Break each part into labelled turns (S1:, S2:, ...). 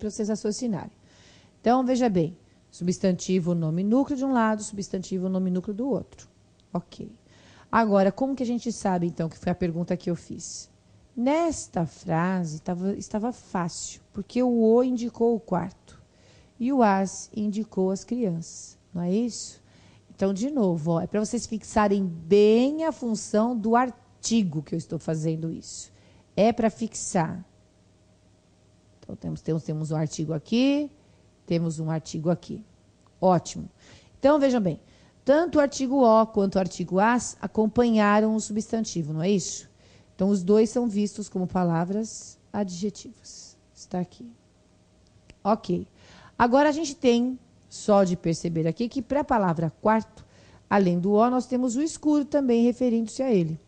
S1: para vocês raciocinarem. Então, veja bem. Substantivo, nome, núcleo de um lado, substantivo, nome, núcleo do outro. Ok. Agora, como que a gente sabe, então, que foi a pergunta que eu fiz? Nesta frase, estava fácil, porque o indicou o quarto e o as indicou as crianças, não é isso? Então, de novo, ó, é para vocês fixarem bem a função do artigo que eu estou fazendo isso. É para fixar. Então, temos um artigo aqui, temos um artigo aqui. Ótimo. Então, vejam bem. Tanto o artigo o quanto o artigo as acompanharam o substantivo, não é isso? Então, os dois são vistos como palavras adjetivas. Está aqui. Ok. Agora, a gente tem, só de perceber aqui, que para a palavra quarto, além do o, nós temos o escuro também referindo-se a ele.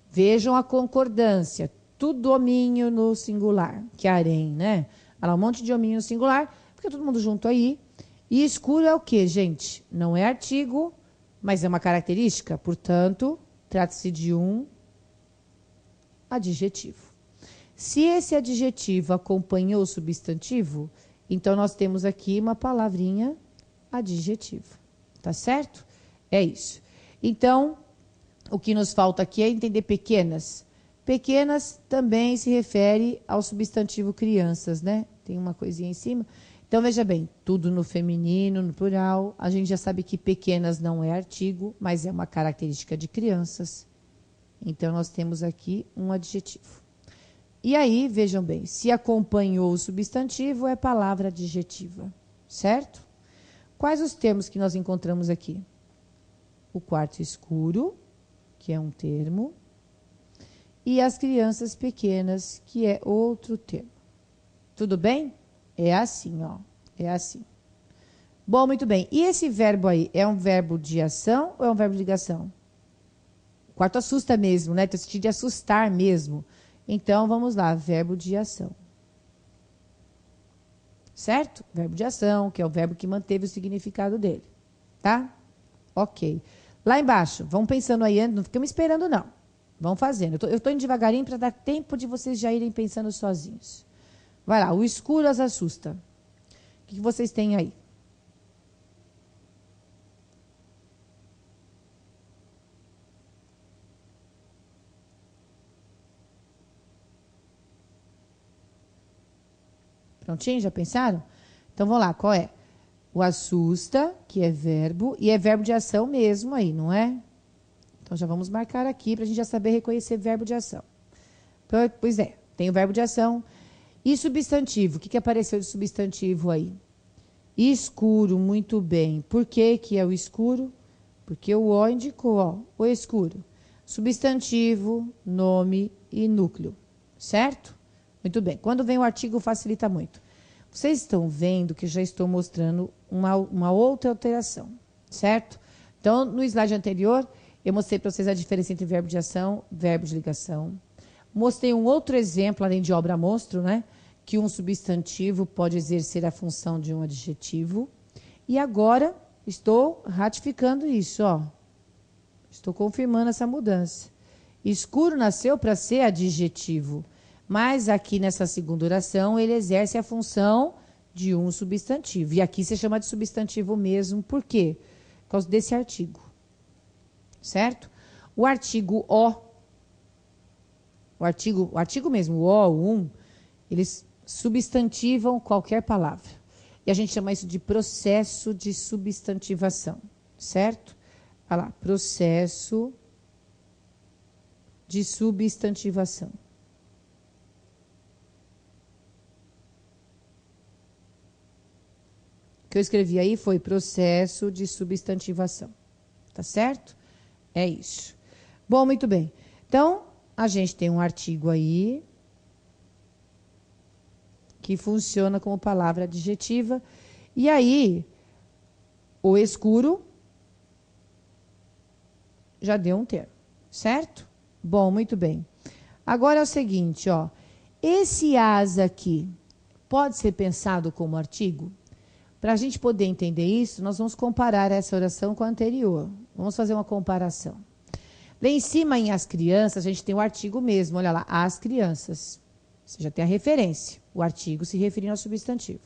S1: Vejam a concordância. Tudo hominho no singular, que é harém, né? Olha lá, um monte de hominho no singular, fica todo mundo junto aí. E escuro é o quê, gente? Não é artigo, mas é uma característica. Portanto, trata-se de um adjetivo. Se esse adjetivo acompanhou o substantivo, então nós temos aqui uma palavrinha adjetivo. Tá certo? É isso. Então, o que nos falta aqui é entender pequenas. Pequenas também se refere ao substantivo crianças, né? Tem uma coisinha em cima. Então, veja bem, tudo no feminino, no plural. A gente já sabe que pequenas não é artigo, mas é uma característica de crianças. Então, nós temos aqui um adjetivo. E aí, vejam bem, se acompanhou o substantivo, é palavra adjetiva, certo? Quais os termos que nós encontramos aqui? O quarto escuro, que é um termo, e as crianças pequenas, que é outro termo. Tudo bem? É assim, ó. É assim. Bom, muito bem. E esse verbo aí, é um verbo de ação ou é um verbo de ligação? O quarto assusta mesmo, né? Tem o sentido de assustar mesmo. Então, vamos lá. Verbo de ação. Certo? Verbo de ação, que é o verbo que manteve o significado dele. Tá? Ok. Lá embaixo, vão pensando aí, não ficamos esperando, não. Vão fazendo. Eu tô indo devagarinho para dar tempo de vocês já irem pensando sozinhos. Vai lá, o escuro as assusta. O que vocês têm aí? Prontinho? Já pensaram? Então, vamos lá, qual é? O assusta, que é verbo, e é verbo de ação mesmo aí, não é? Então, já vamos marcar aqui para a gente já saber reconhecer verbo de ação. Pois é, tem o verbo de ação. E substantivo, o que apareceu de substantivo aí? Escuro, muito bem. Por que que é o escuro? Porque o O indicou, ó, o escuro. Substantivo, nome e núcleo, certo? Muito bem. Quando vem o artigo, facilita muito. Vocês estão vendo que eu já estou mostrando uma outra alteração, certo? Então, no slide anterior, eu mostrei para vocês a diferença entre verbo de ação e verbo de ligação. Mostrei um outro exemplo, além de obra monstro, né? Que um substantivo pode exercer a função de um adjetivo. E agora, estou ratificando isso, ó. Estou confirmando essa mudança. Escuro nasceu para ser adjetivo, mas aqui nessa segunda oração ele exerce a função de um substantivo. E aqui se chama de substantivo mesmo, por quê? Por causa desse artigo. Certo? O artigo o artigo mesmo, o, eles substantivam qualquer palavra. E a gente chama isso de processo de substantivação, certo? Olha lá, processo de substantivação. O que eu escrevi aí foi processo de substantivação, tá certo? É isso. Bom, muito bem. Então, a gente tem um artigo aí que funciona como palavra adjetiva. E aí, o escuro já deu um termo, certo? Bom, muito bem. Agora é o seguinte, ó. Esse as aqui pode ser pensado como artigo? Para a gente poder entender isso, nós vamos comparar essa oração com a anterior. Vamos fazer uma comparação. Lá em cima, em as crianças, a gente tem o artigo mesmo. Olha lá, as crianças. Você já tem a referência, o artigo se referindo ao substantivo.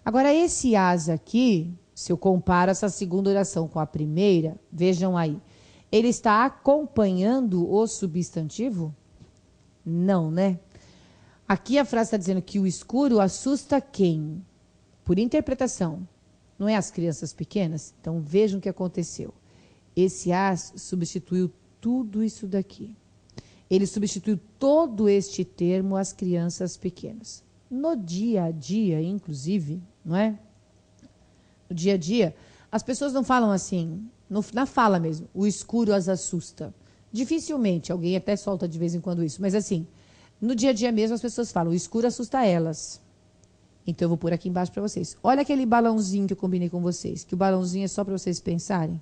S1: Agora, esse as aqui, se eu comparo essa segunda oração com a primeira, vejam aí, ele está acompanhando o substantivo? Não, né? Aqui a frase está dizendo que o escuro assusta quem? Por interpretação. Não é as crianças pequenas? Então, vejam o que aconteceu. Esse as substituiu tudo isso daqui. Ele substituiu todo este termo às crianças pequenas. No dia a dia, inclusive, não é? No dia a dia, as pessoas não falam assim, na fala mesmo, o escuro as assusta. Dificilmente, alguém até solta de vez em quando isso, mas assim, no dia a dia mesmo as pessoas falam, o escuro assusta elas. Então eu vou pôr aqui embaixo para vocês. Olha aquele balãozinho que eu combinei com vocês, que o balãozinho é só para vocês pensarem.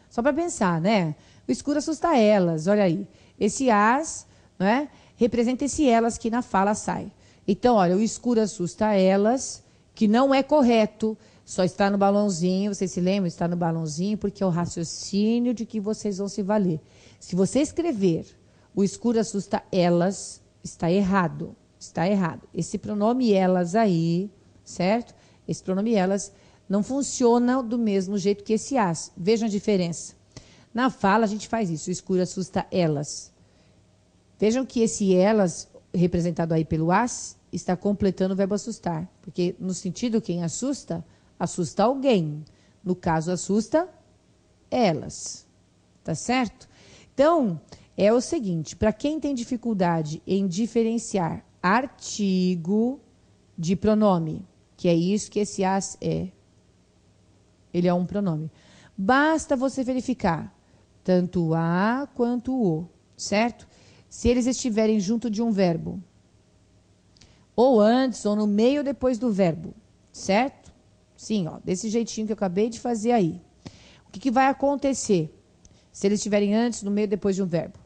S1: Só para pensar, né? O escuro assusta elas, olha aí. Esse as, né, representa esse elas que na fala sai. Então, olha, o escuro assusta elas, que não é correto, só está no balãozinho, vocês se lembram? Está no balãozinho porque é o raciocínio de que vocês vão se valer. Se você escrever o escuro assusta elas, está errado. Está errado. Esse pronome elas aí, certo? Esse pronome elas não funciona do mesmo jeito que esse as. Vejam a diferença. Na fala a gente faz isso, o escuro assusta elas. Vejam que esse elas, representado aí pelo as, está completando o verbo assustar. Porque no sentido quem assusta, assusta alguém. No caso, assusta elas. Tá certo? Então, é o seguinte, para quem tem dificuldade em diferenciar artigo de pronome, que é isso que esse as é. Ele é um pronome. Basta você verificar tanto o a quanto o, certo? Se eles estiverem junto de um verbo, ou antes, ou no meio ou depois do verbo, certo? Sim, ó, desse jeitinho que eu acabei de fazer aí. O que vai acontecer se eles estiverem antes, no meio ou depois de um verbo?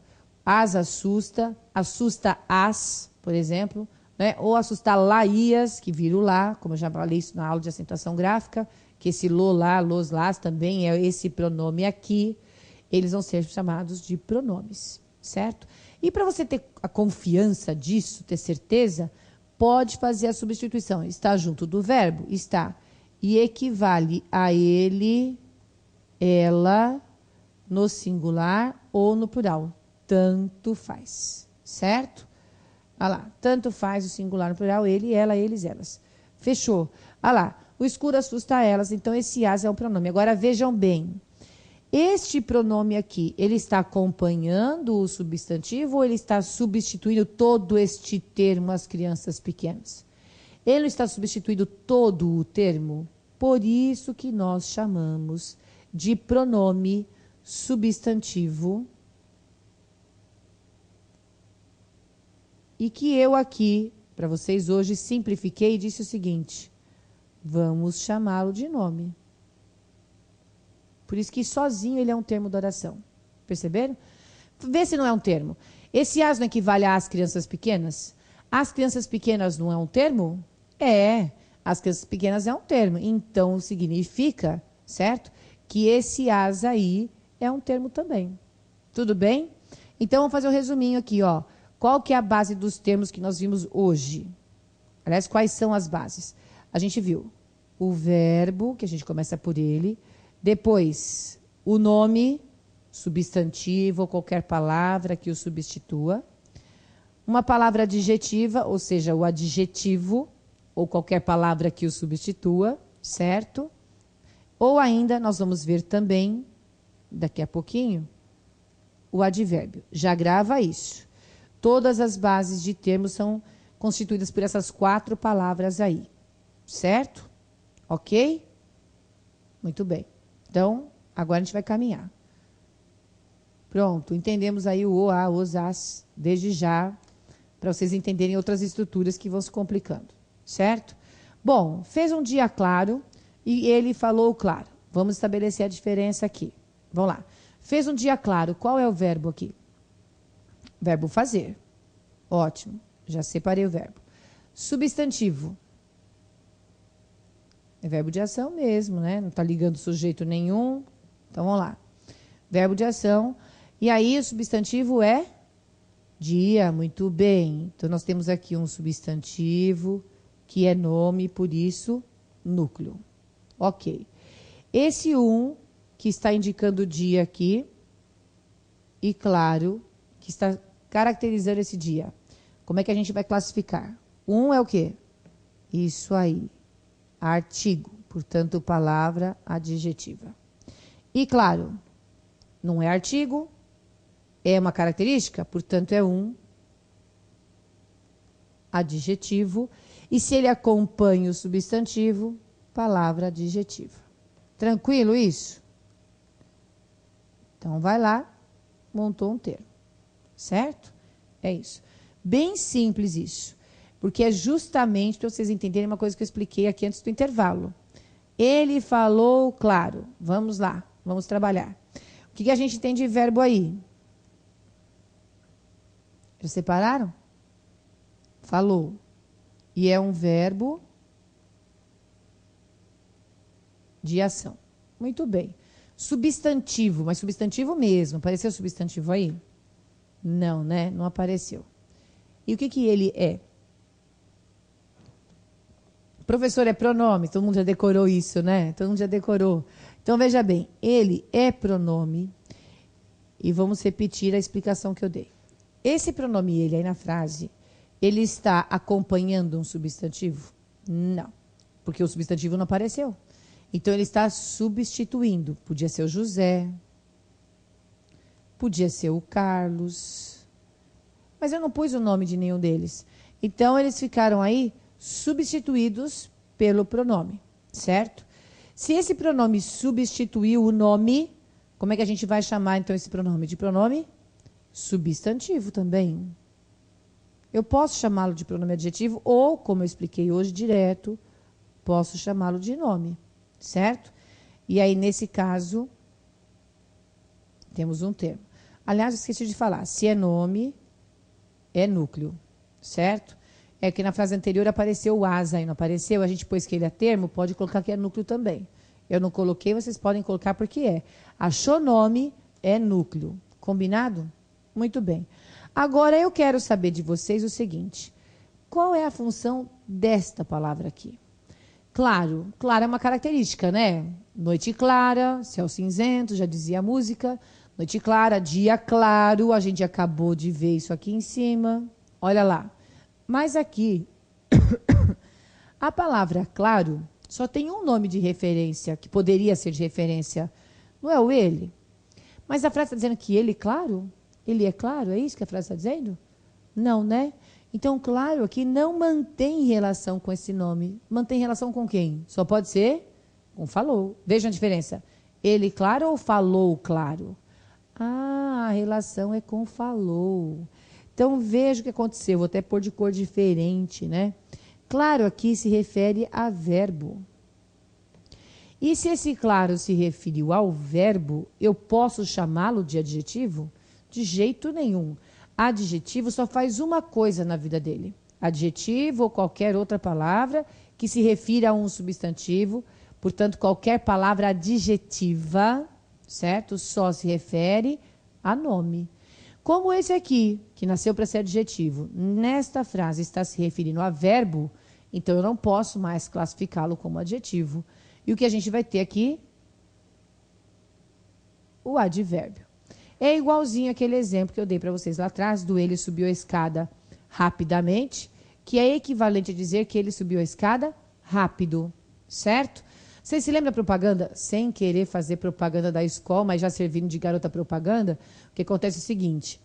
S1: As assusta, assusta as, por exemplo, né? Ou assustar laias, que vira o lá, como eu já falei isso na aula de acentuação gráfica, que esse lo lá, los las também é esse pronome aqui, eles vão ser chamados de pronomes, certo? E para você ter a confiança disso, ter certeza, pode fazer a substituição. Está junto do verbo? Está. E equivale a ele, ela, no singular ou no plural. Tanto faz, certo? Olha lá, tanto faz o singular no plural, ele, ela, eles, elas. Fechou. Olha lá, o escuro assusta elas, então esse as é um pronome. Agora vejam bem, este pronome aqui, ele está acompanhando o substantivo ou ele está substituindo todo este termo às crianças pequenas? Ele não está substituindo todo o termo? Por isso que nós chamamos de pronome substantivo. E que eu aqui, para vocês hoje, simplifiquei e disse o seguinte: vamos chamá-lo de nome. Por isso que sozinho ele é um termo da oração. Perceberam? Vê se não é um termo. Esse as não equivale às crianças pequenas? As crianças pequenas não é um termo? É. As crianças pequenas é um termo. Então, significa, certo? Que esse as aí é um termo também. Tudo bem? Então, vamos fazer um resuminho aqui, ó. Qual que é a base dos termos que nós vimos hoje? Aliás, quais são as bases? A gente viu o verbo, que a gente começa por ele. Depois, o nome, substantivo ou qualquer palavra que o substitua. Uma palavra adjetiva, ou seja, o adjetivo, ou qualquer palavra que o substitua, certo? Ou ainda, nós vamos ver também, daqui a pouquinho, o advérbio. Já grava isso. Todas as bases de termos são constituídas por essas 4 palavras aí, certo? Ok? Muito bem. Então, agora a gente vai caminhar. Pronto, entendemos aí o a, os, as, desde já, para vocês entenderem outras estruturas que vão se complicando, certo? Bom, fez um dia claro e ele falou claro. Vamos estabelecer a diferença aqui. Vamos lá. Fez um dia claro, qual é o verbo aqui? Verbo fazer. Ótimo, já separei o verbo. Substantivo. É verbo de ação mesmo, né? Não está ligando sujeito nenhum. Então, vamos lá. Verbo de ação. E aí, o substantivo é Dia, muito bem. Então, nós temos aqui um substantivo que é nome, por isso, núcleo. Ok. Esse um que está indicando o dia aqui, e claro, que está caracterizando esse dia. Como é que a gente vai classificar? Um é o quê? Isso aí. Artigo, portanto, palavra adjetiva. E claro, não é artigo, é uma característica, portanto, é um adjetivo. E se ele acompanha o substantivo, palavra adjetiva. Tranquilo isso? Então, vai lá, montou um termo. Certo? É isso. Bem simples isso. Porque é justamente para vocês entenderem uma coisa que eu expliquei aqui antes do intervalo. Ele falou claro. Vamos lá, vamos trabalhar. O que a gente tem de verbo aí? Já separaram? Falou. E é um verbo de ação. Muito bem. Substantivo, mas substantivo mesmo. Apareceu substantivo aí? Não, né? Não apareceu. E o que ele é? Professor, é pronome. Todo mundo já decorou isso, né? Todo mundo já decorou. Então, veja bem. Ele é pronome. E vamos repetir a explicação que eu dei. Esse pronome ele aí na frase, ele está acompanhando um substantivo? Não. Porque o substantivo não apareceu. Então, ele está substituindo. Podia ser o José. Podia ser o Carlos. Mas eu não pus o nome de nenhum deles. Então, eles ficaram aí substituídos pelo pronome, certo? Se esse pronome substituiu o nome, como é que a gente vai chamar, então, esse pronome? De pronome substantivo também. Eu posso chamá-lo de pronome adjetivo ou, como eu expliquei hoje, direto, posso chamá-lo de nome, certo? E aí, nesse caso, temos um termo. Aliás, eu esqueci de falar, se é nome, é núcleo, certo? É que na frase anterior apareceu o asa e não apareceu, a gente pôs que ele é termo, pode colocar que é núcleo também. Eu não coloquei, vocês podem colocar porque é. Achou nome, é núcleo. Combinado? Muito bem. Agora eu quero saber de vocês o seguinte: qual é a função desta palavra aqui? Claro, claro é uma característica, né? Noite clara, céu cinzento, já dizia a música. Noite clara, dia claro, a gente acabou de ver isso aqui em cima. Olha lá. Mas aqui, a palavra claro só tem um nome de referência, que poderia ser de referência. Não é o ele? Mas a frase está dizendo que ele, claro? Ele é claro? É isso que a frase está dizendo? Não, né? Então, claro, aqui não mantém relação com esse nome. Mantém relação com quem? Só pode ser com falou. Vejam a diferença. Ele claro ou falou claro? Ah, a relação é com falou. Então, veja o que aconteceu. Vou até pôr de cor diferente, né? Claro aqui se refere a verbo. E se esse claro se referiu ao verbo, eu posso chamá-lo de adjetivo? De jeito nenhum. Adjetivo só faz uma coisa na vida dele. Adjetivo ou qualquer outra palavra que se refira a um substantivo. Portanto, qualquer palavra adjetiva, certo? Só se refere a nome. Como esse aqui, que nasceu para ser adjetivo, nesta frase está se referindo a verbo, então eu não posso mais classificá-lo como adjetivo. E o que a gente vai ter aqui? O advérbio. É igualzinho aquele exemplo que eu dei para vocês lá atrás, do ele subiu a escada rapidamente, que é equivalente a dizer que ele subiu a escada rápido, certo? Vocês se lembram da propaganda? Sem querer fazer propaganda da escola, mas já servindo de garota propaganda, o que acontece é o seguinte,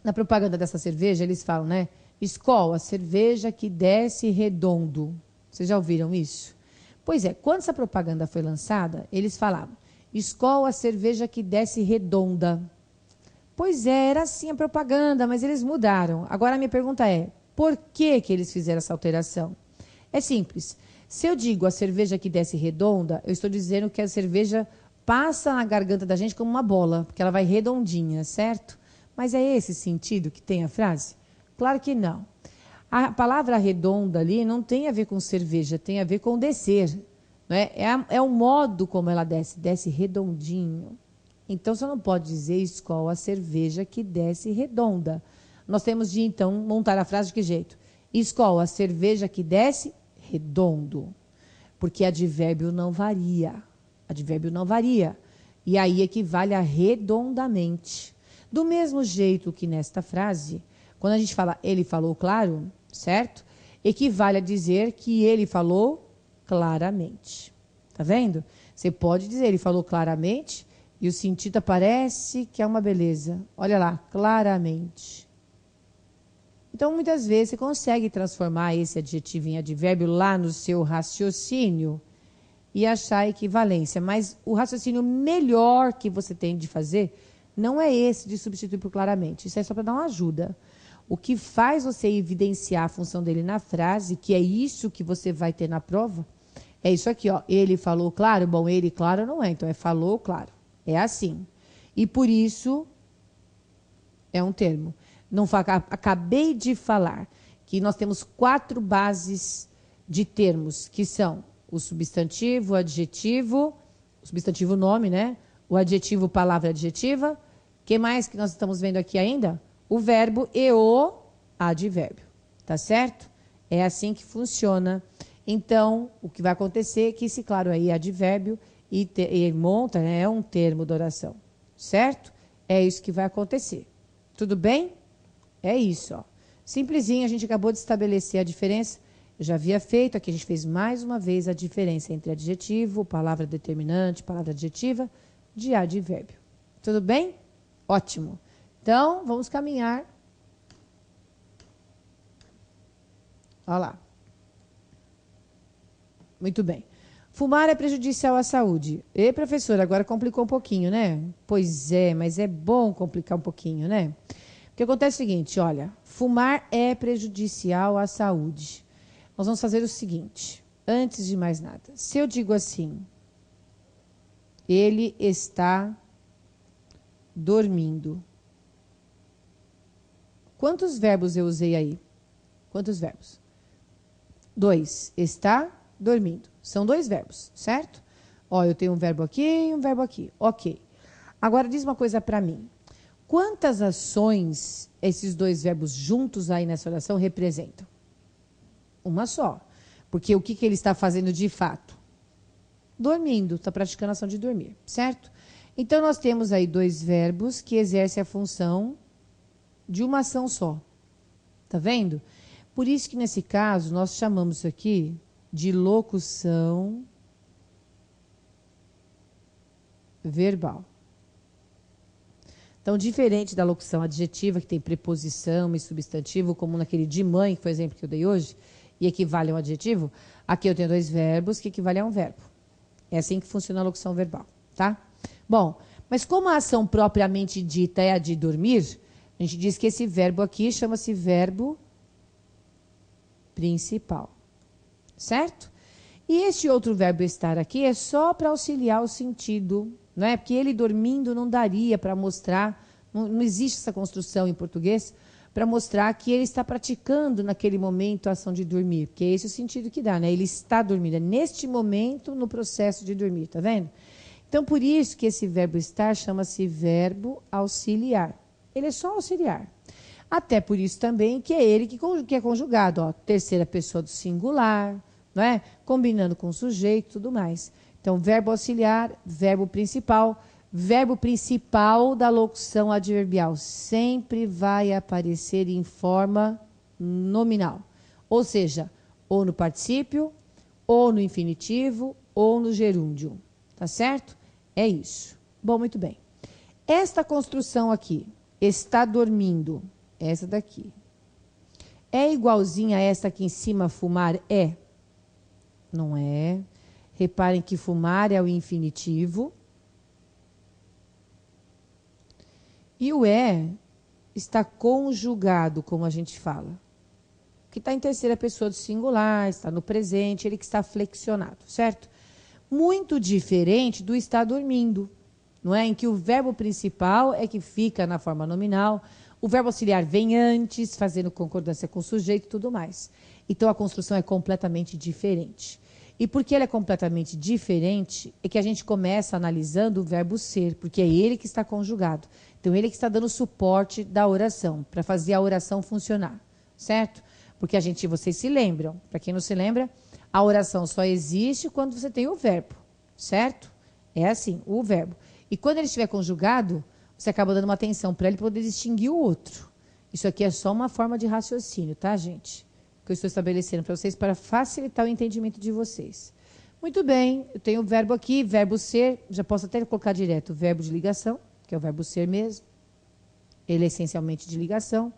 S1: na propaganda dessa cerveja, eles falam, né? Skol, a cerveja que desce redondo. Vocês já ouviram isso? Pois é, quando essa propaganda foi lançada, eles falavam, Skol, a cerveja que desce redonda. Pois é, era assim a propaganda, mas eles mudaram. Agora a minha pergunta é, por que eles fizeram essa alteração? É simples. Se eu digo a cerveja que desce redonda, eu estou dizendo que a cerveja passa na garganta da gente como uma bola, porque ela vai redondinha, certo? Mas é esse sentido que tem a frase? Claro que não. A palavra redonda ali não tem a ver com cerveja, tem a ver com descer. Né? É o modo como ela desce, desce redondinho. Então, você não pode dizer Skol a cerveja que desce redonda. Nós temos de, então, montar a frase de que jeito? Skol, a cerveja que desce redondo. Porque advérbio não varia. Advérbio não varia. E aí equivale a redondamente. Do mesmo jeito que nesta frase, quando a gente fala ele falou claro, certo? Equivale a dizer que ele falou claramente. Tá vendo? Você pode dizer ele falou claramente e o sentido parece que é uma beleza. Olha lá, claramente. Então, muitas vezes, você consegue transformar esse adjetivo em advérbio lá no seu raciocínio e achar a equivalência. Mas o raciocínio melhor que você tem de fazer não é esse de substituir por claramente. Isso é só para dar uma ajuda. O que faz você evidenciar a função dele na frase, que é isso que você vai ter na prova, é isso aqui, ó. Ele falou claro? Bom, ele claro não é. Então, é falou claro. É assim. E por isso, é um termo. Não, acabei de falar que nós temos 4 bases de termos, que são o substantivo, o adjetivo, o substantivo nome, né? O adjetivo, palavra adjetiva. O que mais que nós estamos vendo aqui ainda? O verbo e o advérbio. Tá certo? É assim que funciona. Então, o que vai acontecer é que esse, claro, aí é advérbio e monta, né, é um termo de oração. Certo? É isso que vai acontecer. Tudo bem? É isso, ó. Simplesinho, a gente acabou de estabelecer a diferença. Eu já havia feito, aqui a gente fez mais uma vez a diferença entre adjetivo, palavra determinante, palavra adjetiva, de advérbio. Tudo bem? Ótimo. Então, vamos caminhar. Olha lá. Muito bem. Fumar é prejudicial à saúde. E, professor, agora complicou um pouquinho, né? Pois é, mas é bom complicar um pouquinho, né? O que acontece é o seguinte, olha, fumar é prejudicial à saúde. Nós vamos fazer o seguinte, antes de mais nada. Se eu digo assim, ele está dormindo. Quantos verbos eu usei aí? Quantos verbos? 2. Está dormindo. São 2 verbos, certo? Ó, eu tenho um verbo aqui e um verbo aqui. Ok. Agora, diz uma coisa para mim. Quantas ações esses 2 verbos juntos aí nessa oração representam? Uma só. Porque o que ele está fazendo de fato? Dormindo, está praticando a ação de dormir, certo? Então, nós temos aí 2 verbos que exercem a função de uma ação só. Tá vendo? Por isso que, nesse caso, nós chamamos isso aqui de locução verbal. Então, diferente da locução adjetiva, que tem preposição e substantivo, como naquele de mãe, que foi o exemplo que eu dei hoje, e equivale a um adjetivo, aqui eu tenho 2 verbos que equivalem a um verbo. É assim que funciona a locução verbal, tá? Bom, mas como a ação propriamente dita é a de dormir, a gente diz que esse verbo aqui chama-se verbo principal, certo? E este outro verbo estar aqui é só para auxiliar o sentido, não é? Porque ele dormindo não daria para mostrar, não existe essa construção em português, para mostrar que ele está praticando naquele momento a ação de dormir, porque esse é o sentido que dá, né? Ele está dormindo, é neste momento no processo de dormir, tá vendo? Então, por isso que esse verbo estar chama-se verbo auxiliar. Ele é só auxiliar. Até por isso também que é ele que é conjugado, ó, terceira pessoa do singular, não é? Combinando com o sujeito e tudo mais. Então, verbo auxiliar, verbo principal da locução adverbial sempre vai aparecer em forma nominal. Ou seja, ou no particípio, ou no infinitivo, ou no gerúndio. Tá certo? É isso. Bom, muito bem. Esta construção aqui, está dormindo, essa daqui, é igualzinha a essa aqui em cima, fumar? É? Não é. Reparem que fumar é o infinitivo. E o está conjugado, como a gente fala. Que está em terceira pessoa do singular, está no presente, ele que está flexionado, certo? Muito diferente do estar dormindo, não é? Em que o verbo principal é que fica na forma nominal, o verbo auxiliar vem antes, fazendo concordância com o sujeito e tudo mais. Então, a construção é completamente diferente. E porque ele é completamente diferente, é que a gente começa analisando o verbo ser, porque é ele que está conjugado. Então, ele que está dando suporte da oração, para fazer a oração funcionar, certo? Porque vocês se lembram, para quem não se lembra, a oração só existe quando você tem o verbo, certo? É assim, o verbo. E quando ele estiver conjugado, você acaba dando uma atenção para ele poder distinguir o outro. Isso aqui é só uma forma de raciocínio, tá, gente? Que eu estou estabelecendo para vocês para facilitar o entendimento de vocês. Muito bem, eu tenho o verbo aqui, verbo ser, já posso até colocar direto o verbo de ligação, que é o verbo ser mesmo. Ele é essencialmente de ligação.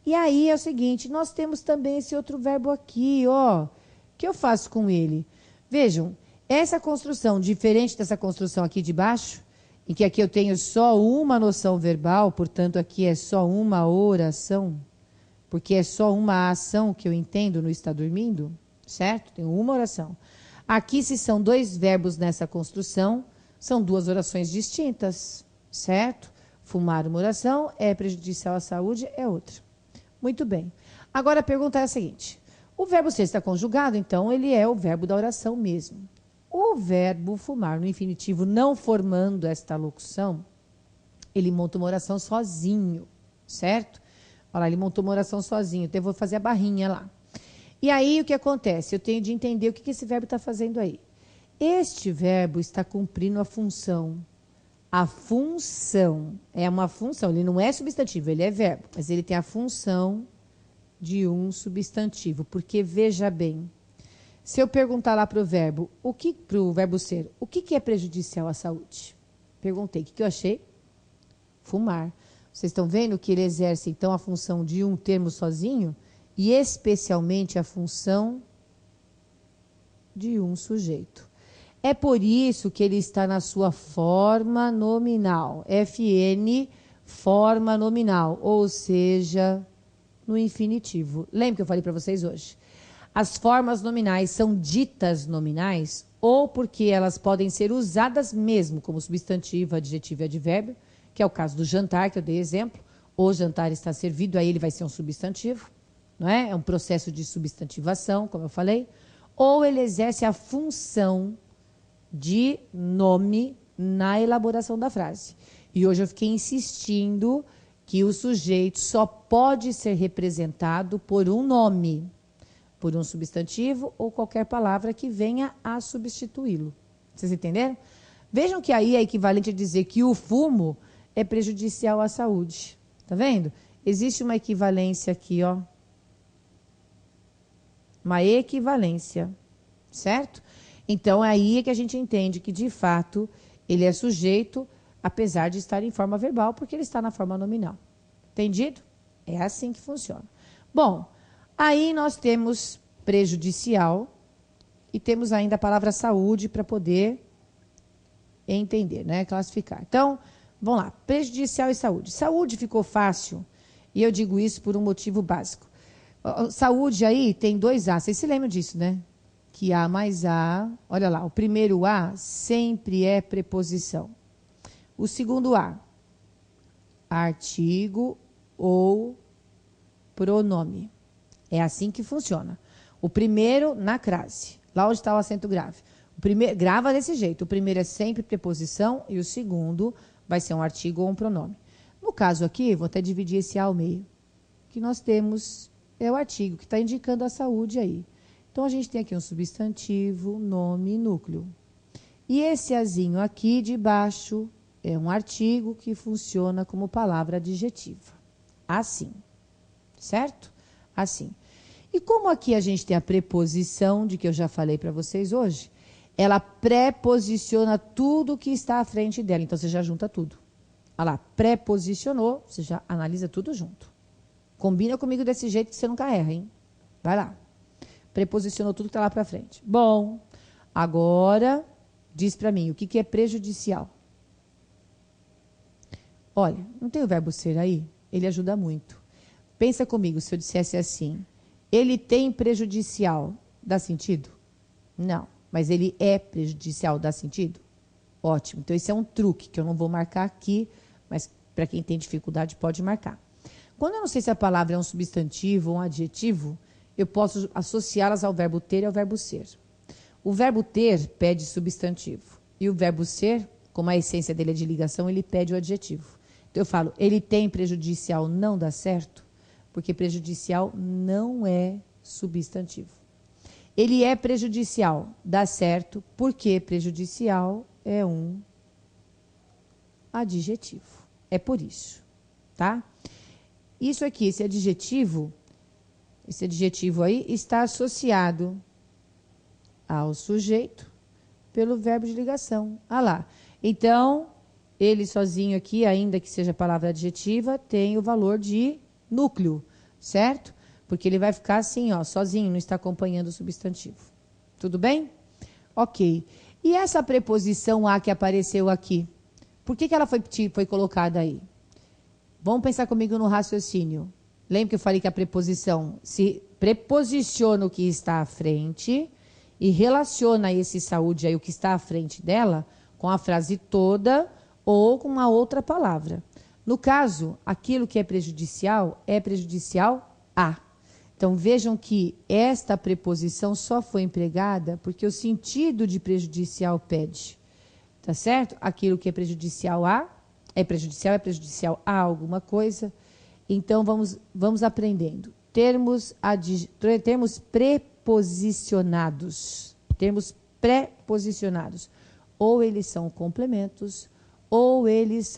S1: E aí é o seguinte, nós temos também esse outro verbo aqui, ó. O que eu faço com ele? Vejam, essa construção, diferente dessa construção aqui de baixo, em que aqui eu tenho só uma noção verbal, portanto, aqui é só uma oração, porque é só uma ação que eu entendo no está dormindo, certo? Tenho uma oração. Aqui, se são dois verbos nessa construção, são duas orações distintas, certo? Fumar uma oração é prejudicial à saúde, é outra. Muito bem. Agora a pergunta é a seguinte: o verbo ser está conjugado, então ele é o verbo da oração mesmo. O verbo fumar no infinitivo, não formando esta locução, ele monta uma oração sozinho, certo? Olha lá, ele montou uma oração sozinho, então eu vou fazer a barrinha lá. E aí o que acontece? Eu tenho de entender o que esse verbo está fazendo aí. Este verbo está cumprindo a função. A função é uma função, ele não é substantivo, ele é verbo, mas ele tem a função de um substantivo, porque veja bem, se eu perguntar lá para o verbo ser, o que é prejudicial à saúde? Perguntei, o que eu achei? Fumar. Vocês estão vendo que ele exerce, então, a função de um termo sozinho e, especialmente, a função de um sujeito. É por isso que ele está na sua forma nominal. FN, forma nominal, ou seja, no infinitivo. Lembra que eu falei para vocês hoje? As formas nominais são ditas nominais ou porque elas podem ser usadas mesmo como substantivo, adjetivo e advérbio, que é o caso do jantar, que eu dei exemplo. O jantar está servido, aí ele vai ser um substantivo, não é? É um processo de substantivação, como eu falei. Ou ele exerce a função de nome na elaboração da frase. E hoje eu fiquei insistindo que o sujeito só pode ser representado por um nome, por um substantivo ou qualquer palavra que venha a substituí-lo. Vocês entenderam? Vejam que aí é equivalente a dizer que o fumo é prejudicial à saúde. Tá vendo? Existe uma equivalência aqui, ó. Uma equivalência, certo? Então, aí é que a gente entende que, de fato, ele é sujeito, apesar de estar em forma verbal, porque ele está na forma nominal. Entendido? É assim que funciona. Bom, aí nós temos prejudicial e temos ainda a palavra saúde para poder entender, né? Classificar. Então, vamos lá. Prejudicial e saúde. Saúde ficou fácil e eu digo isso por um motivo básico. Saúde aí tem dois A. Vocês se lembram disso, né? Que A mais A, olha lá, o primeiro A sempre é preposição. O segundo A, artigo ou pronome. É assim que funciona. O primeiro na crase, lá onde está o acento grave. O primeiro, grava desse jeito. O primeiro é sempre preposição e o segundo vai ser um artigo ou um pronome. No caso aqui, vou até dividir esse A ao meio. O que nós temos é o artigo, que está indicando a saúde aí. Então, a gente tem aqui um substantivo, nome e núcleo. E esse azinho aqui de baixo é um artigo que funciona como palavra adjetiva. Assim. Certo? Assim. E como aqui a gente tem a preposição, de que eu já falei para vocês hoje, ela preposiciona tudo que está à frente dela. Então, você já junta tudo. Olha lá, preposicionou, você já analisa tudo junto. Combina comigo desse jeito que você nunca erra, hein? Vai lá. Preposicionou tudo que está lá para frente. Bom, agora diz para mim, o que é prejudicial? Olha, não tem o verbo ser aí? Ele ajuda muito. Pensa comigo, se eu dissesse assim, ele tem prejudicial, dá sentido? Não, mas ele é prejudicial, dá sentido? Ótimo, então esse é um truque que eu não vou marcar aqui, mas para quem tem dificuldade pode marcar. Quando eu não sei se a palavra é um substantivo ou um adjetivo, eu posso associá-las ao verbo ter e ao verbo ser. O verbo ter pede substantivo. E o verbo ser, como a essência dele é de ligação, ele pede o adjetivo. Então eu falo, ele tem prejudicial, não dá certo, porque prejudicial não é substantivo. Ele é prejudicial, dá certo, porque prejudicial é um adjetivo. É por isso, tá? Isso aqui, esse adjetivo aí está associado ao sujeito pelo verbo de ligação. Ah lá. Então, ele sozinho aqui, ainda que seja palavra adjetiva, tem o valor de núcleo, certo? Porque ele vai ficar assim, ó, sozinho, não está acompanhando o substantivo. Tudo bem? Ok. E essa preposição a que apareceu aqui? Por que ela foi colocada aí? Vamos pensar comigo no raciocínio. Lembra que eu falei que a preposição se preposiciona o que está à frente e relaciona esse saúde aí, o que está à frente dela, com a frase toda ou com uma outra palavra. No caso, aquilo que é prejudicial a. Então, vejam que esta preposição só foi empregada porque o sentido de prejudicial pede. Tá certo? Aquilo que é prejudicial a, é prejudicial a alguma coisa. Então, vamos aprendendo. Termos preposicionados. Termos preposicionados. Ou eles são complementos, ou eles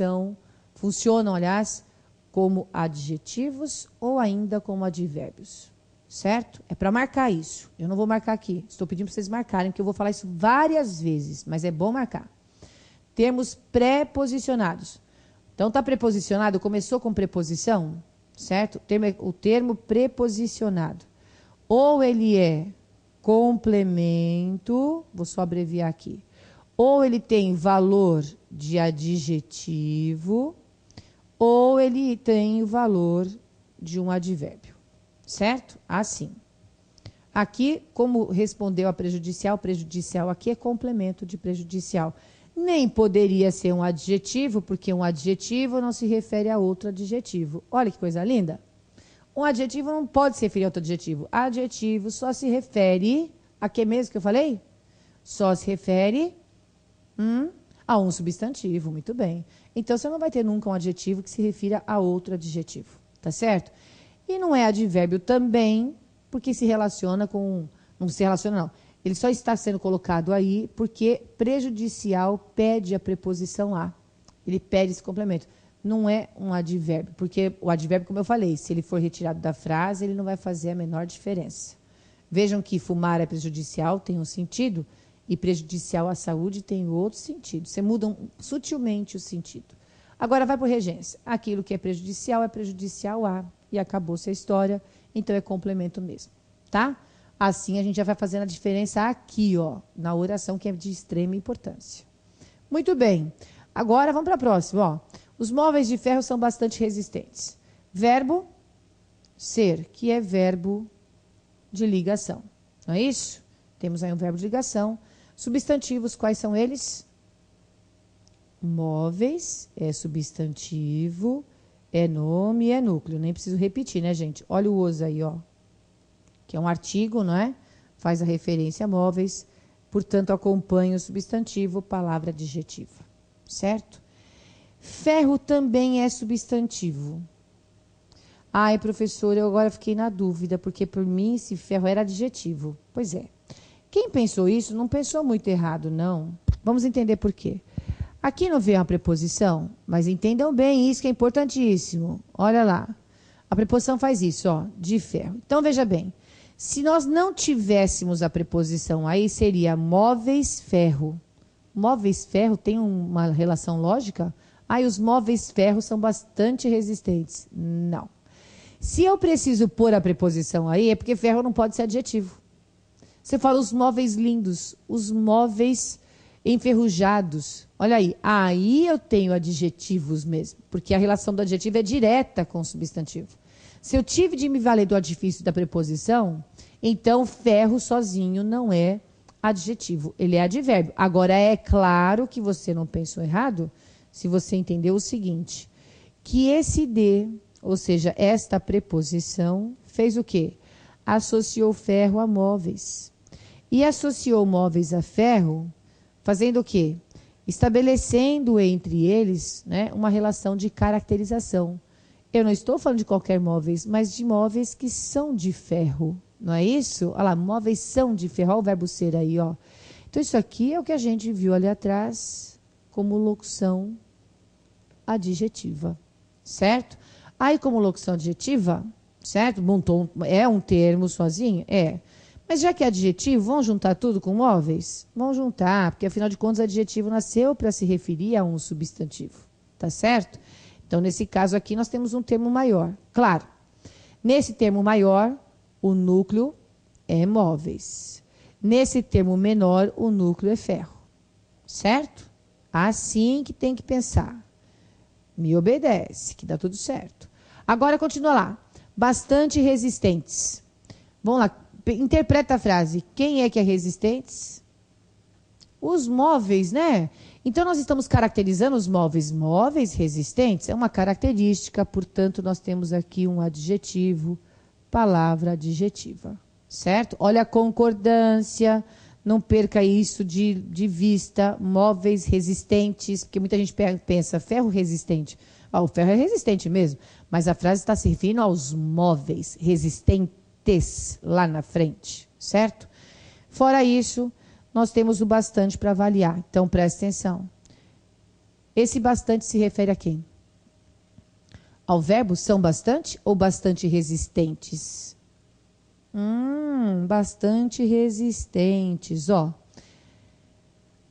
S1: funcionam, aliás, como adjetivos ou ainda como advérbios. Certo? É para marcar isso. Eu não vou marcar aqui. Estou pedindo para vocês marcarem, porque eu vou falar isso várias vezes, mas é bom marcar. Termos preposicionados. Então, está preposicionado, começou com preposição, certo? O termo preposicionado. Ou ele é complemento, vou só abreviar aqui, ou ele tem valor de adjetivo, ou ele tem o valor de um advérbio, certo? Assim. Aqui, como respondeu a prejudicial aqui é complemento de prejudicial. Nem poderia ser um adjetivo, porque um adjetivo não se refere a outro adjetivo. Olha que coisa linda. Um adjetivo não pode se referir a outro adjetivo. Adjetivo só se refere a que mesmo que eu falei? Só se refere a um substantivo, muito bem. Então, você não vai ter nunca um adjetivo que se refira a outro adjetivo, tá certo? E não é advérbio também, porque se relaciona com... Não se relaciona, não. Ele só está sendo colocado aí porque prejudicial pede a preposição a. Ele pede esse complemento. Não é um advérbio, porque o advérbio, como eu falei, se ele for retirado da frase, ele não vai fazer a menor diferença. Vejam que fumar é prejudicial, tem um sentido, e prejudicial à saúde tem outro sentido. Você muda sutilmente o sentido. Agora vai para regência. Aquilo que é prejudicial a, e acabou-se a história, então é complemento mesmo, tá? Assim a gente já vai fazendo a diferença aqui, ó, na oração, que é de extrema importância. Muito bem. Agora vamos para a próxima, ó. Os móveis de ferro são bastante resistentes. Verbo ser, que é verbo de ligação. Não é isso? Temos aí um verbo de ligação. Substantivos, quais são eles? Móveis é substantivo, é nome e é núcleo. Nem preciso repetir, né, gente? Olha o os aí, ó. Que é um artigo, não é? Faz a referência a móveis, portanto, acompanha o substantivo, palavra adjetiva. Certo? Ferro também é substantivo. Ai, professora, eu agora fiquei na dúvida, porque por mim esse ferro era adjetivo. Pois é. Quem pensou isso não pensou muito errado, não. Vamos entender por quê. Aqui não vem uma preposição, mas entendam bem isso que é importantíssimo. Olha lá. A preposição faz isso, ó, de ferro. Então, veja bem. Se nós não tivéssemos a preposição aí, seria móveis ferro. Móveis ferro tem uma relação lógica? Aí os móveis ferro são bastante resistentes. Não. Se eu preciso pôr a preposição aí, é porque ferro não pode ser adjetivo. Você fala os móveis lindos, os móveis enferrujados. Olha aí, aí eu tenho adjetivos mesmo, porque a relação do adjetivo é direta com o substantivo. Se eu tive de me valer do artifício da preposição, então ferro sozinho não é adjetivo, ele é advérbio. Agora, é claro que você não pensou errado se você entendeu o seguinte, que esse de, ou seja, esta preposição, fez o quê? Associou ferro a móveis. E associou móveis a ferro, fazendo o quê? Estabelecendo entre eles, né, uma relação de caracterização. Eu não estou falando de qualquer móveis, mas de móveis que são de ferro. Não é isso? Olha lá, móveis são de ferro. Olha o verbo ser aí, ó. Então, isso aqui é o que a gente viu ali atrás como locução adjetiva, certo? Aí, como locução adjetiva, certo? Montou, é um termo sozinho? É. Mas já que é adjetivo, vamos juntar tudo com móveis? Vamos juntar, porque afinal de contas, adjetivo nasceu para se referir a um substantivo, tá certo? Então, nesse caso aqui, nós temos um termo maior. Claro, nesse termo maior, o núcleo é móveis. Nesse termo menor, o núcleo é ferro, certo? Assim que tem que pensar. Me obedece, que dá tudo certo. Agora, continua lá. Bastante resistentes. Vamos lá, interpreta a frase. Quem é que é resistentes? Os móveis, né? Então, nós estamos caracterizando os móveis. Móveis resistentes é uma característica, portanto, nós temos aqui um adjetivo, palavra adjetiva, certo? Olha a concordância, não perca isso de vista. Móveis resistentes, porque muita gente pensa ferro resistente. Ah, o ferro é resistente mesmo, mas a frase está se referindo aos móveis resistentes lá na frente, certo? Fora isso, nós temos o bastante para avaliar. Então, preste atenção. Esse bastante se refere a quem? Ao verbo são bastante ou bastante resistentes? Bastante resistentes, ó.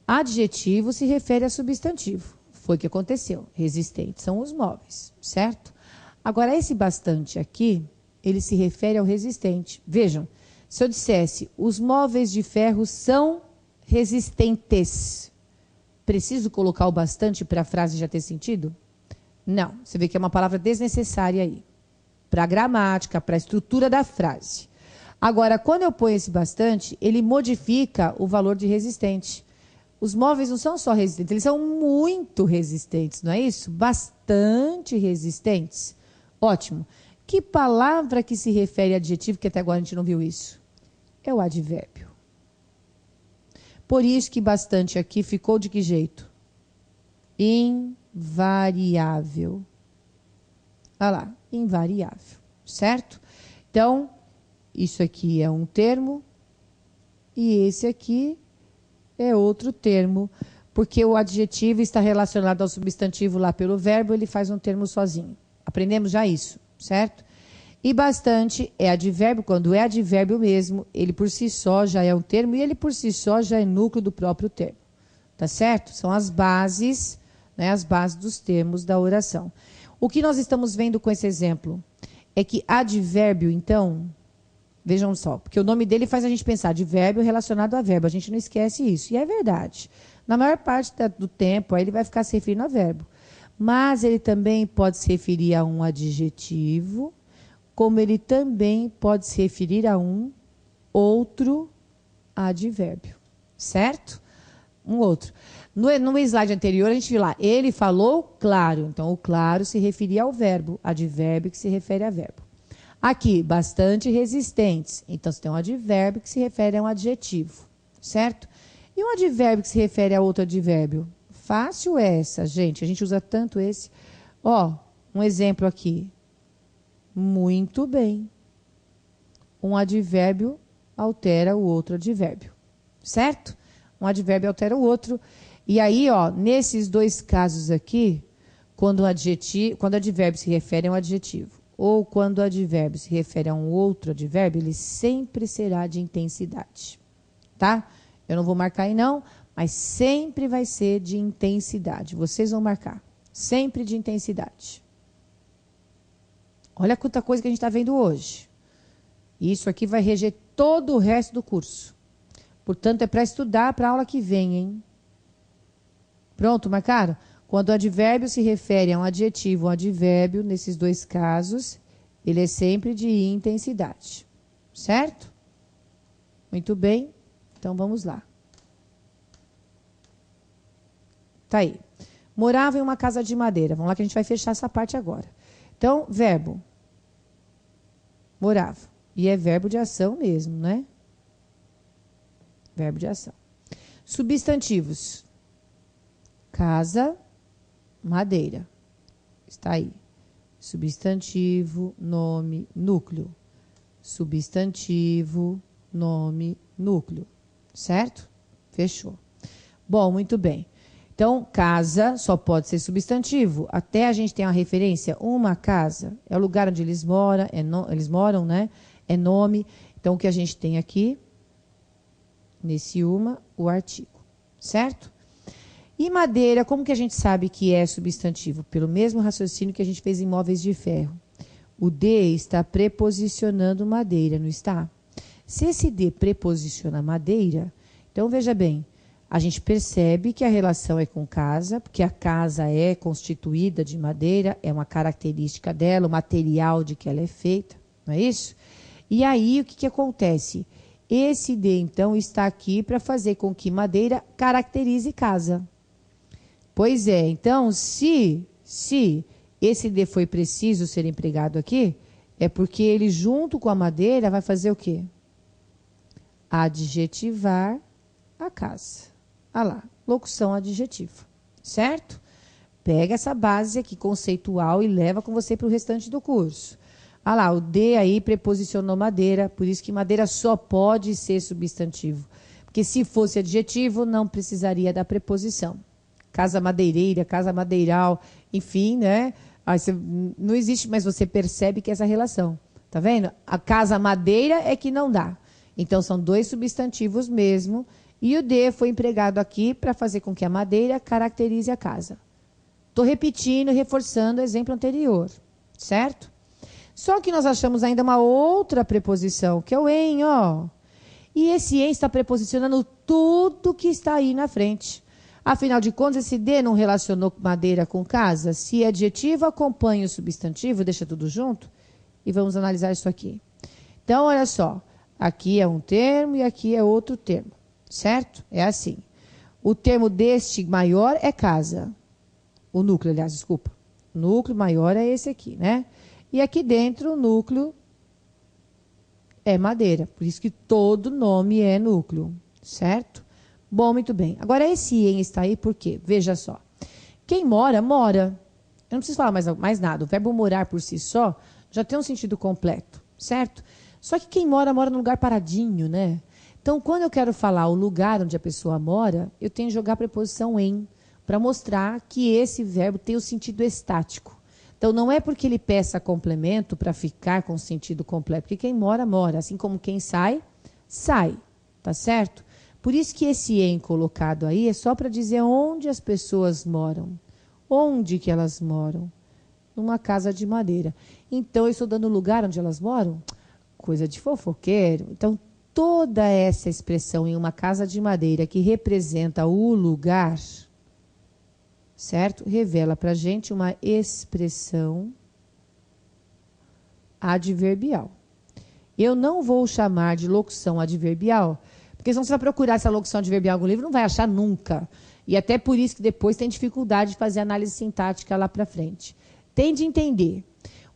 S1: Adjetivo se refere a substantivo. Foi o que aconteceu. Resistentes são os móveis, certo? Agora, esse bastante aqui, ele se refere ao resistente. Vejam, se eu dissesse, os móveis de ferro são resistentes, preciso colocar o bastante para a frase já ter sentido? Não. Você vê que é uma palavra desnecessária aí. Para a gramática, para a estrutura da frase. Agora, quando eu ponho esse bastante, ele modifica o valor de resistente. Os móveis não são só resistentes, eles são muito resistentes, não é isso? Bastante resistentes. Ótimo. Que palavra que se refere a adjetivo, que até agora a gente não viu isso? É o advérbio. Por isso que bastante aqui ficou de que jeito? Invariável. Olha lá, invariável, certo? Então, isso aqui é um termo e esse aqui é outro termo, porque o adjetivo está relacionado ao substantivo lá pelo verbo, ele faz um termo sozinho. Aprendemos já isso, certo? E bastante é advérbio, quando é advérbio mesmo, ele por si só já é um termo e ele por si só já é núcleo do próprio termo. Tá certo? São as bases, né, as bases dos termos da oração. O que nós estamos vendo com esse exemplo é que advérbio, então, vejam só, porque o nome dele faz a gente pensar advérbio relacionado a verbo, a gente não esquece isso, e é verdade. Na maior parte do tempo, aí ele vai ficar se referindo a verbo. Mas ele também pode se referir a um adjetivo, como ele também pode se referir a um outro advérbio, certo? Um outro. No slide anterior, a gente viu lá, ele falou claro. Então, o claro se referia ao verbo, advérbio que se refere a verbo. Aqui, bastante resistentes. Então, você tem um advérbio que se refere a um adjetivo, certo? E um advérbio que se refere a outro advérbio? Fácil essa, gente. A gente usa tanto esse. Ó, um exemplo aqui. Muito bem. Um advérbio altera o outro advérbio, certo? Um advérbio altera o outro. E aí, ó, nesses dois casos aqui, quando o advérbio se refere a um adjetivo ou quando o advérbio se refere a um outro advérbio, ele sempre será de intensidade, tá? Eu não vou marcar aí não, mas sempre vai ser de intensidade. Vocês vão marcar. Sempre de intensidade. Olha quanta coisa que a gente está vendo hoje. Isso aqui vai reger todo o resto do curso. Portanto, é para estudar para a aula que vem, hein? Pronto, marcaram? Quando o advérbio se refere a um adjetivo, um advérbio, nesses dois casos, ele é sempre de intensidade. Certo? Muito bem. Então, vamos lá. Tá aí. Morava em uma casa de madeira. Vamos lá que a gente vai fechar essa parte agora. Então, verbo. Morava. E é verbo de ação mesmo, né? verbo de ação. Substantivos. Casa, madeira. Está aí. Substantivo, nome, núcleo. Substantivo, nome, núcleo. Certo? Fechou. Bom, muito bem. Então, casa só pode ser substantivo. Até a gente tem uma referência. Uma casa é o lugar onde eles moram, eles moram, né? É nome. Então, o que a gente tem aqui, nesse uma, o artigo. Certo? E madeira, como que a gente sabe que é substantivo? Pelo mesmo raciocínio que a gente fez em móveis de ferro. O D está preposicionando madeira, não está? Se esse D preposiciona madeira, então veja bem, a gente percebe que a relação é com casa, porque a casa é constituída de madeira, é uma característica dela, o material de que ela é feita, não é isso? E aí, o que acontece? Esse D, então, está aqui para fazer com que madeira caracterize casa. Pois é, então, se esse D foi preciso ser empregado aqui, é porque ele, junto com a madeira, vai fazer o quê? Adjetivar a casa. Olha lá, locução adjetiva, certo? Pega essa base aqui conceitual e leva com você para o restante do curso. Olha lá, o D aí preposicionou madeira, por isso que madeira só pode ser substantivo. Porque se fosse adjetivo, não precisaria da preposição. Casa madeireira, casa madeiral, enfim, né? Aí você, não existe, mas você percebe que essa relação. Tá vendo? A casa madeira é que não dá. Então, são dois substantivos mesmo. E o D foi empregado aqui para fazer com que a madeira caracterize a casa. Estou repetindo e reforçando o exemplo anterior, certo? Só que nós achamos ainda uma outra preposição, que é o em, ó. E esse em está preposicionando tudo que está aí na frente. Afinal de contas, esse D não relacionou madeira com casa? Se é adjetivo, acompanha o substantivo, deixa tudo junto. E vamos analisar isso aqui. Então, olha só. Aqui é um termo e aqui é outro termo. Certo? É assim. O termo deste maior é casa. O núcleo, aliás, desculpa. O núcleo maior é esse aqui, né? E aqui dentro, o núcleo é madeira. Por isso que todo nome é núcleo. Certo? Bom, muito bem. Agora, esse em está aí por quê? Veja só. Quem mora, mora. Eu não preciso falar mais nada. O verbo morar por si só já tem um sentido completo. Certo? Só que quem mora, mora num lugar paradinho, né? Então, quando eu quero falar o lugar onde a pessoa mora, eu tenho que jogar a preposição em, para mostrar que esse verbo tem o sentido estático. Então, não é porque ele peça complemento para ficar com o sentido completo, porque quem mora, mora. Assim como quem sai, sai. Tá certo? Por isso que esse em colocado aí é só para dizer onde as pessoas moram. Onde que elas moram? Numa casa de madeira. Então, eu estou dando o lugar onde elas moram? Coisa de fofoqueiro. Então, toda essa expressão em uma casa de madeira que representa o lugar, certo? Revela para a gente uma expressão adverbial. Eu não vou chamar de locução adverbial, porque senão você vai procurar essa locução adverbial em algum livro, não vai achar nunca. E até por isso que depois tem dificuldade de fazer análise sintática lá para frente. Tem de entender.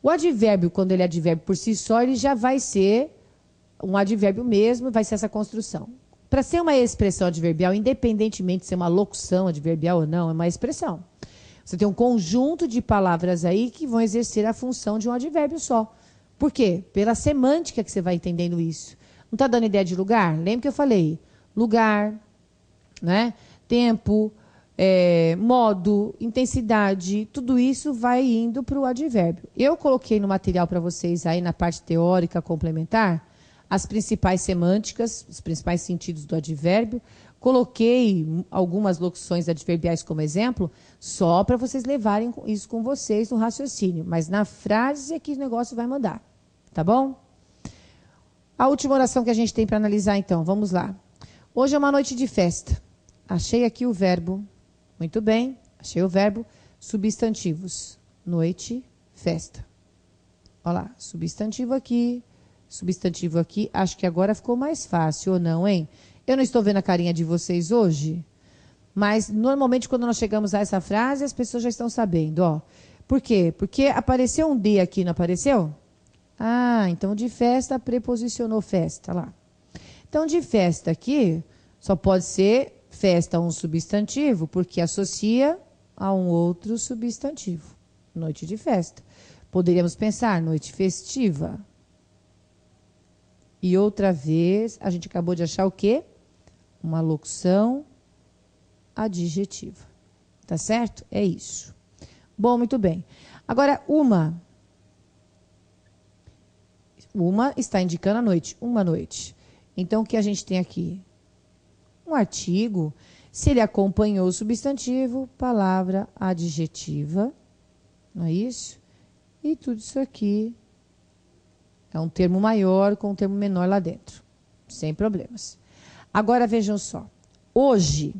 S1: O advérbio, quando ele é advérbio por si só, ele já vai ser um advérbio mesmo, vai ser essa construção. Para ser uma expressão adverbial, independentemente de ser uma locução adverbial ou não, é uma expressão. Você tem um conjunto de palavras aí que vão exercer a função de um advérbio só. Por quê? Pela semântica que você vai entendendo isso. Não está dando ideia de lugar? Lembra que eu falei? Lugar, né? Tempo, modo, intensidade, tudo isso vai indo para o advérbio. Eu coloquei no material para vocês aí na parte teórica complementar as principais semânticas, os principais sentidos do advérbio. Coloquei algumas locuções adverbiais como exemplo, só para vocês levarem isso com vocês no raciocínio. Mas na frase é que o negócio vai mandar. Tá bom? A última oração que a gente tem para analisar, então. Vamos lá. Hoje é uma noite de festa. Achei aqui o verbo. Muito bem. Achei o verbo. Substantivos. Noite, festa. Olha lá. Substantivo aqui. Substantivo aqui. Acho que agora ficou mais fácil, ou não, hein? Eu não estou vendo a carinha de vocês hoje, mas normalmente quando nós chegamos a essa frase, as pessoas já estão sabendo, ó. Por quê? Porque apareceu um D aqui, não apareceu? Ah, então de festa preposicionou festa, lá. Então de festa aqui, Só pode ser festa um substantivo, porque associa a um outro substantivo. Noite de festa. Poderíamos pensar noite festiva. E outra vez, a gente acabou de achar o quê? Uma locução adjetiva. Tá certo? É isso. Bom, muito bem. Agora, uma. Uma está indicando a noite. Uma noite. Então, o que a gente tem aqui? Um artigo. Se ele acompanhou o substantivo, palavra adjetiva. Não é isso? E tudo isso aqui é um termo maior com um termo menor lá dentro. Sem problemas. Agora, vejam só. Hoje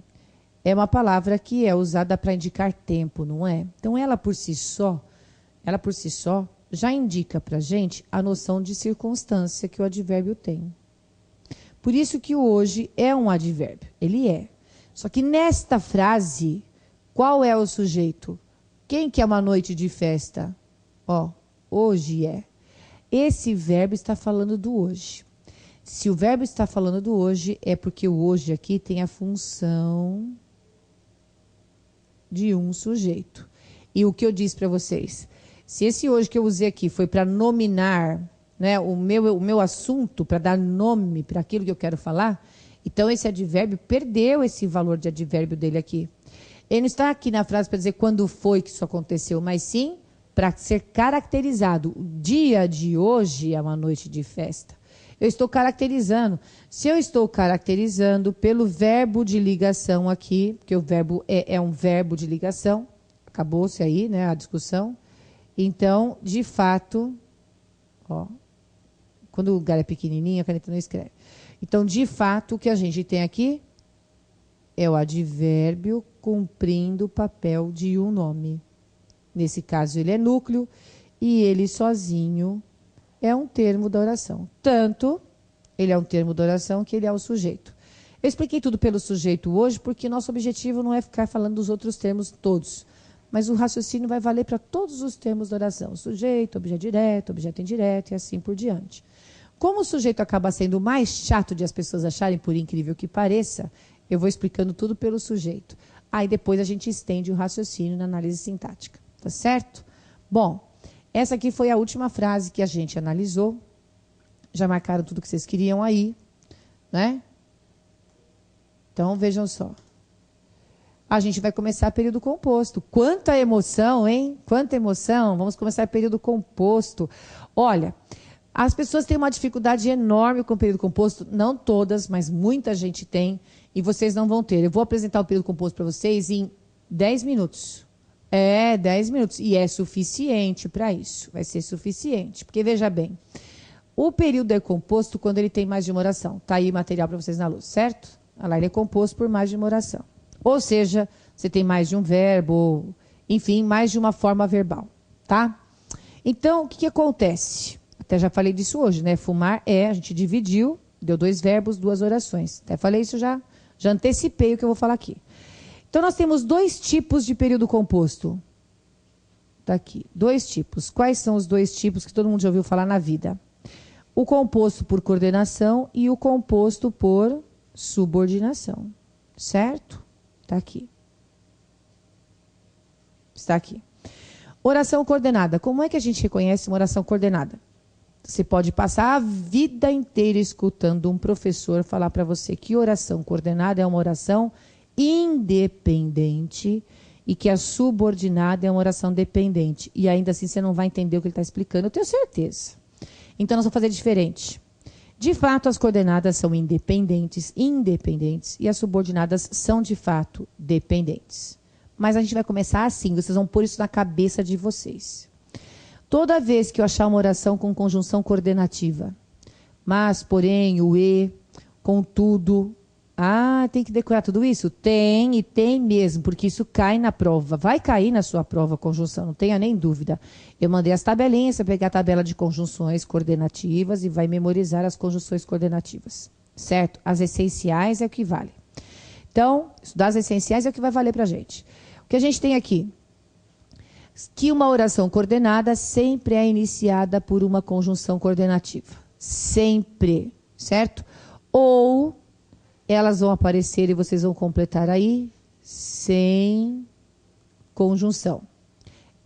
S1: é uma palavra que é usada para indicar tempo, não é? Então, ela por si só já indica para a gente a noção de circunstância que o advérbio tem. Por isso que o hoje é um advérbio. Ele é. Só que nesta frase, qual é o sujeito? Quem que é uma noite de festa? Ó, hoje é. Esse verbo está falando do hoje. Se o verbo está falando do hoje, é porque o hoje aqui tem a função de um sujeito. E o que eu disse para vocês? Se esse hoje que eu usei aqui foi para nominar, né, o meu assunto, para dar nome para aquilo que eu quero falar, então esse advérbio perdeu esse valor de advérbio dele aqui. Ele não está aqui na frase para dizer quando foi que isso aconteceu, mas sim para ser caracterizado. O dia de hoje é uma noite de festa. Eu estou caracterizando. Se eu estou caracterizando pelo verbo de ligação aqui, porque o verbo é um verbo de ligação, acabou-se aí, né, a discussão. Então, de fato, ó, quando o lugar é pequenininho, a caneta não escreve. Então, de fato, o que a gente tem aqui é o advérbio cumprindo o papel de um nome. Nesse caso, ele é núcleo e ele sozinho é um termo da oração. Tanto, ele é um termo da oração que ele é o sujeito. Eu expliquei tudo pelo sujeito hoje porque nosso objetivo não é ficar falando dos outros termos todos, mas o raciocínio vai valer para todos os termos da oração. Sujeito, objeto direto, objeto indireto e assim por diante. Como o sujeito acaba sendo mais chato de as pessoas acharem, por incrível que pareça, eu vou explicando tudo pelo sujeito. Aí depois a gente estende o raciocínio na análise sintática. Tá certo? Bom, essa aqui foi a última frase que a gente analisou. Já marcaram tudo que vocês queriam aí, né? Então, vejam só. A gente vai começar período composto. Quanta emoção, hein? Quanta emoção. Vamos começar período composto. Olha, as pessoas têm uma dificuldade enorme com o período composto. Não todas, mas muita gente tem. E vocês não vão ter. Eu vou apresentar o período composto para vocês em 10 minutos. 10 minutos. E é suficiente para isso. Vai ser suficiente. Porque, veja bem, o período é composto quando ele tem mais de uma oração. Está aí material para vocês na luz, certo? Olha lá, ele é composto por mais de uma oração. Ou seja, você tem mais de um verbo, enfim, mais de uma forma verbal, tá? Então, o que acontece? Até já falei disso hoje, né? Fumar a gente dividiu, deu 2 verbos, 2 orações. Até falei isso já antecipei o que eu vou falar aqui. Então, nós temos 2 tipos de período composto. Tá aqui, 2 tipos. Quais são os 2 tipos que todo mundo já ouviu falar na vida? O composto por coordenação e o composto por subordinação. Certo? Tá aqui. Está aqui. Oração coordenada. Como é que a gente reconhece uma oração coordenada? Você pode passar a vida inteira escutando um professor falar para você que oração coordenada é uma oração independente e que a subordinada é uma oração dependente. E ainda assim você não vai entender o que ele está explicando, eu tenho certeza. Então, nós vamos fazer diferente. De fato, as coordenadas são independentes, e as subordinadas são, de fato, dependentes. Mas a gente vai começar assim, vocês vão pôr isso na cabeça de vocês. Toda vez que eu achar uma oração com conjunção coordenativa, mas, porém, o e, contudo, tem que decorar tudo isso? Tem, e tem mesmo, porque isso cai na prova. Vai cair na sua prova conjunção, não tenha nem dúvida. Eu mandei as tabelinhas, você pegar a tabela de conjunções coordenativas e vai memorizar as conjunções coordenativas, certo? As essenciais é o que vale. Então, estudar as essenciais é o que vai valer para a gente. O que a gente tem aqui? Que uma oração coordenada sempre é iniciada por uma conjunção coordenativa. Sempre, certo? Ou elas vão aparecer e vocês vão completar aí sem conjunção.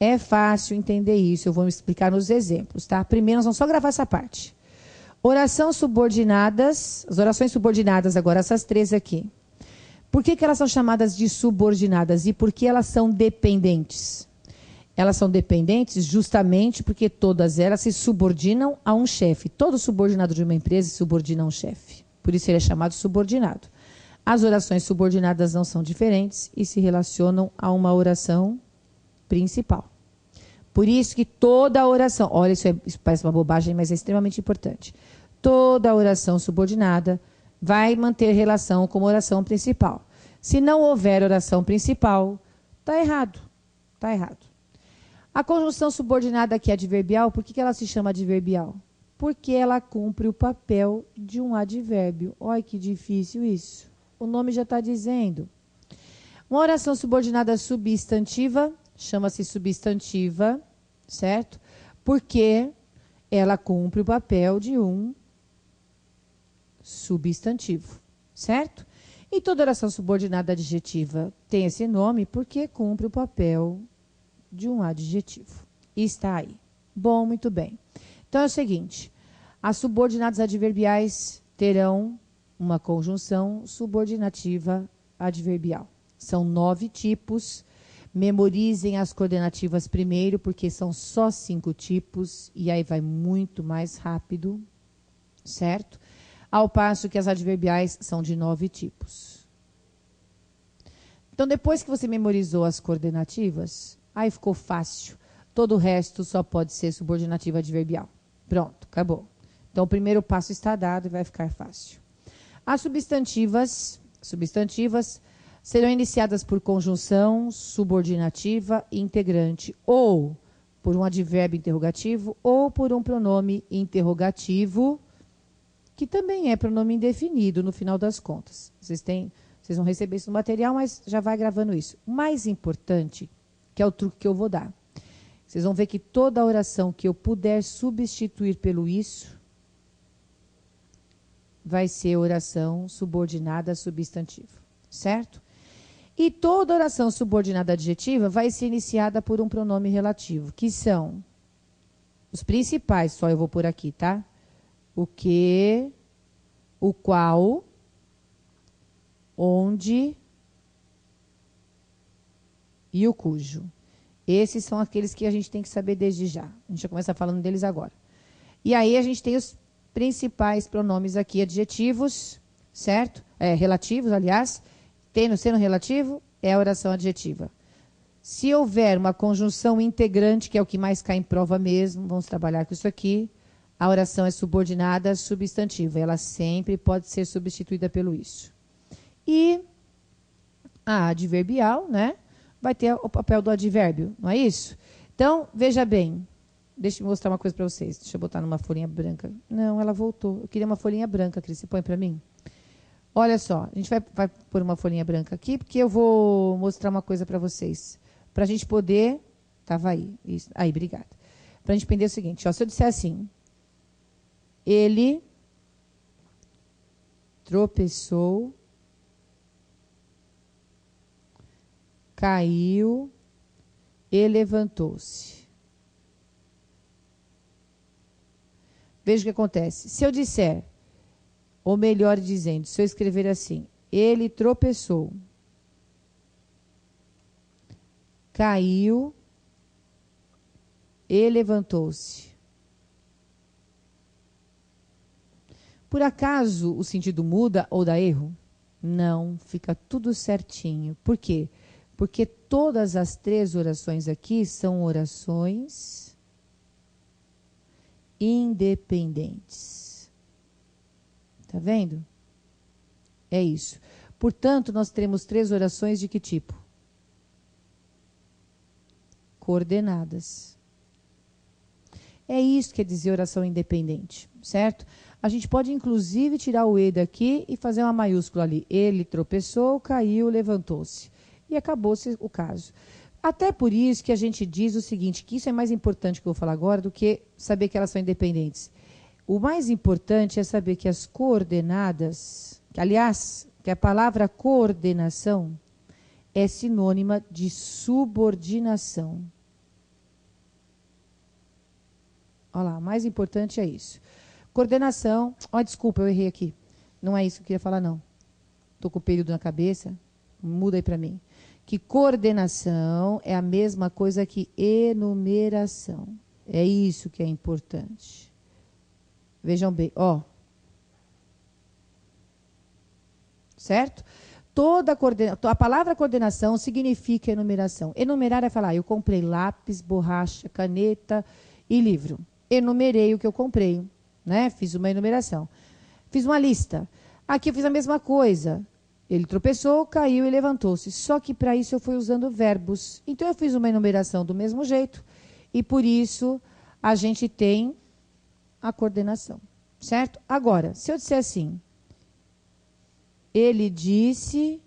S1: É fácil entender isso, eu vou explicar nos exemplos, tá? Primeiro, nós vamos só gravar essa parte. Oração subordinadas, as orações subordinadas agora, essas três aqui. Por que elas são chamadas de subordinadas e por que elas são dependentes? Elas são dependentes justamente porque todas elas se subordinam a um chefe. Todo subordinado de uma empresa se subordina a um chefe. Por isso ele é chamado subordinado. As orações subordinadas não são diferentes e se relacionam a uma oração principal. Por isso que toda oração, olha, isso parece uma bobagem, mas é extremamente importante. Toda oração subordinada vai manter relação com a oração principal. Se não houver oração principal, está errado. Está errado. A conjunção subordinada aqui adverbial, por que ela se chama adverbial? Porque ela cumpre o papel de um advérbio. Olha que difícil isso. O nome já está dizendo. Uma oração subordinada substantiva chama-se substantiva, certo? Porque ela cumpre o papel de um substantivo, certo? E toda oração subordinada adjetiva tem esse nome porque cumpre o papel de um adjetivo. E está aí. Bom, muito bem. Então é o seguinte, as subordinadas adverbiais terão uma conjunção subordinativa adverbial. São 9 tipos. Memorizem as coordenativas primeiro, porque são só 5 tipos, e aí vai muito mais rápido, certo? Ao passo que as adverbiais são de 9 tipos. Então, depois que você memorizou as coordenativas, aí ficou fácil. Todo o resto só pode ser subordinativa adverbial. Pronto, acabou. Então, o primeiro passo está dado e vai ficar fácil. As substantivas serão iniciadas por conjunção subordinativa e integrante, ou por um advérbio interrogativo, ou por um pronome interrogativo, que também é pronome indefinido no final das contas. Vocês vão receber isso no material, mas já vai gravando isso. O mais importante, que é o truque que eu vou dar. Vocês vão ver que toda oração que eu puder substituir pelo isso, vai ser oração subordinada substantiva, certo? E toda oração subordinada adjetiva vai ser iniciada por um pronome relativo, que são os principais, só eu vou por aqui, tá? O que, o qual, onde e o cujo. Esses são aqueles que a gente tem que saber desde já. A gente já começa falando deles agora. E aí a gente tem os principais pronomes aqui adjetivos, certo? Relativos, aliás. Sendo relativo, é a oração adjetiva. Se houver uma conjunção integrante, que é o que mais cai em prova mesmo, vamos trabalhar com isso aqui, a oração é subordinada substantiva. Ela sempre pode ser substituída pelo isso. E a adverbial, né? Vai ter o papel do advérbio, não é isso? Então, veja bem. Deixa eu mostrar uma coisa para vocês. Deixa eu botar numa folhinha branca. Não, ela voltou. Eu queria uma folhinha branca, Cris. Você põe para mim? Olha só, a gente vai pôr uma folhinha branca aqui, porque eu vou mostrar uma coisa para vocês. Para a gente poder... Estava aí. Isso, aí, obrigada. Para a gente entender o seguinte, ó, se eu disser assim, ele tropeçou, caiu e levantou-se. Veja o que acontece. Se eu disser, ou melhor dizendo, se eu escrever assim, ele tropeçou, caiu e levantou-se. Por acaso o sentido muda ou dá erro? Não, fica tudo certinho. Por quê? Porque todas as 3 orações aqui são orações independentes. Tá vendo? É isso. Portanto, nós teremos 3 orações de que tipo? Coordenadas. É isso que quer dizer oração independente, certo? A gente pode, inclusive, tirar o E daqui e fazer uma maiúscula ali. Ele tropeçou, caiu, levantou-se. E acabou-se o caso. Até por isso que a gente diz o seguinte, que isso é mais importante que eu vou falar agora do que saber que elas são independentes. O mais importante é saber que as coordenadas, aliás, que a palavra coordenação é sinônima de subordinação. Olha lá, o mais importante é isso. Coordenação, desculpa, eu errei aqui. Não é isso que eu queria falar, não. Estou com o período na cabeça, muda aí para mim. Que coordenação é a mesma coisa que enumeração. É isso que é importante. Vejam bem, certo? A palavra coordenação significa enumeração. Enumerar é falar, eu comprei lápis, borracha, caneta e livro. Enumerei o que eu comprei, né? Fiz uma enumeração. Fiz uma lista. Aqui eu fiz a mesma coisa. Ele tropeçou, caiu e levantou-se. Só que para isso eu fui usando verbos. Então eu fiz uma enumeração do mesmo jeito. E por isso a gente tem a coordenação, certo? Agora, se eu disser assim, ele disse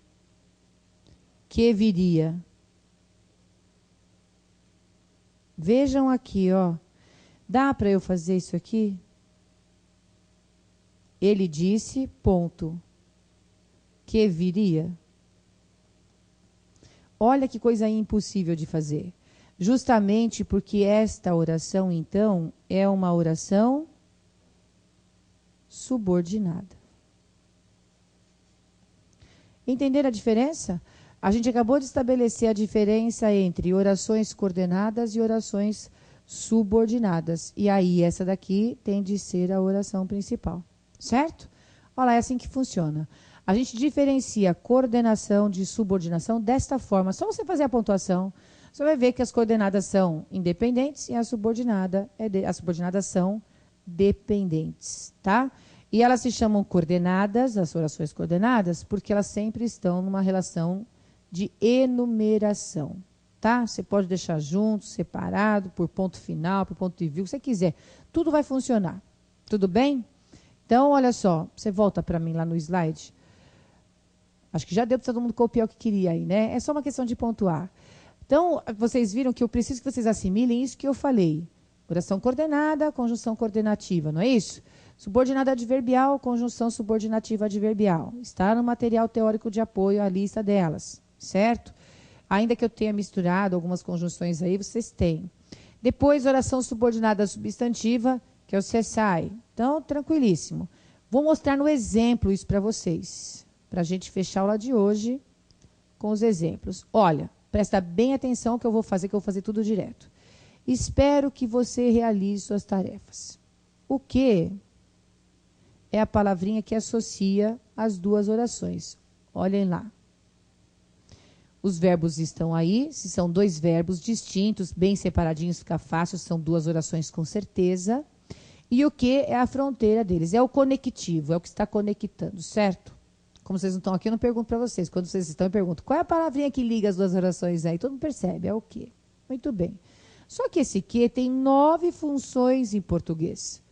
S1: que viria. Vejam aqui, dá para eu fazer isso aqui? Ele disse, ponto, que viria. Olha que coisa impossível de fazer. Justamente porque esta oração, então, é uma oração subordinada. Entenderam a diferença? A gente acabou de estabelecer a diferença entre orações coordenadas e orações subordinadas. E aí, essa daqui tem de ser a oração principal. Certo? Olha lá, é assim que funciona. A gente diferencia coordenação de subordinação desta forma. Só você fazer a pontuação, você vai ver que as coordenadas são independentes e as subordinadas são dependentes, tá? E elas se chamam coordenadas, as orações coordenadas, porque elas sempre estão numa relação de enumeração, tá? Você pode deixar junto, separado, por ponto final, por ponto de vírgula, se você quiser. Tudo vai funcionar. Tudo bem? Então, olha só, você volta para mim lá no slide. Acho que já deu para todo mundo copiar o que queria aí, né? É só uma questão de pontuar. Então, vocês viram que eu preciso que vocês assimilem isso que eu falei. Oração coordenada, conjunção coordenativa, não é isso? Subordinada adverbial, conjunção subordinativa adverbial. Está no material teórico de apoio a lista delas, certo? Ainda que eu tenha misturado algumas conjunções aí, vocês têm. Depois, oração subordinada substantiva, que é o CSI. Então, tranquilíssimo. Vou mostrar no exemplo isso para vocês, para a gente fechar a aula de hoje com os exemplos. Olha, presta bem atenção que eu vou fazer tudo direto. Espero que você realize suas tarefas. O que é a palavrinha que associa as duas orações? Olhem lá. Os verbos estão aí. Se são dois verbos distintos, bem separadinhos, fica fácil. São duas orações com certeza. E o que é a fronteira deles? É o conectivo, é o que está conectando, certo? Como vocês não estão aqui, eu não pergunto para vocês. Quando vocês estão, eu pergunto, qual é a palavrinha que liga as duas orações aí? Todo mundo percebe, é o quê? Muito bem. Só que esse que tem 9 funções em português.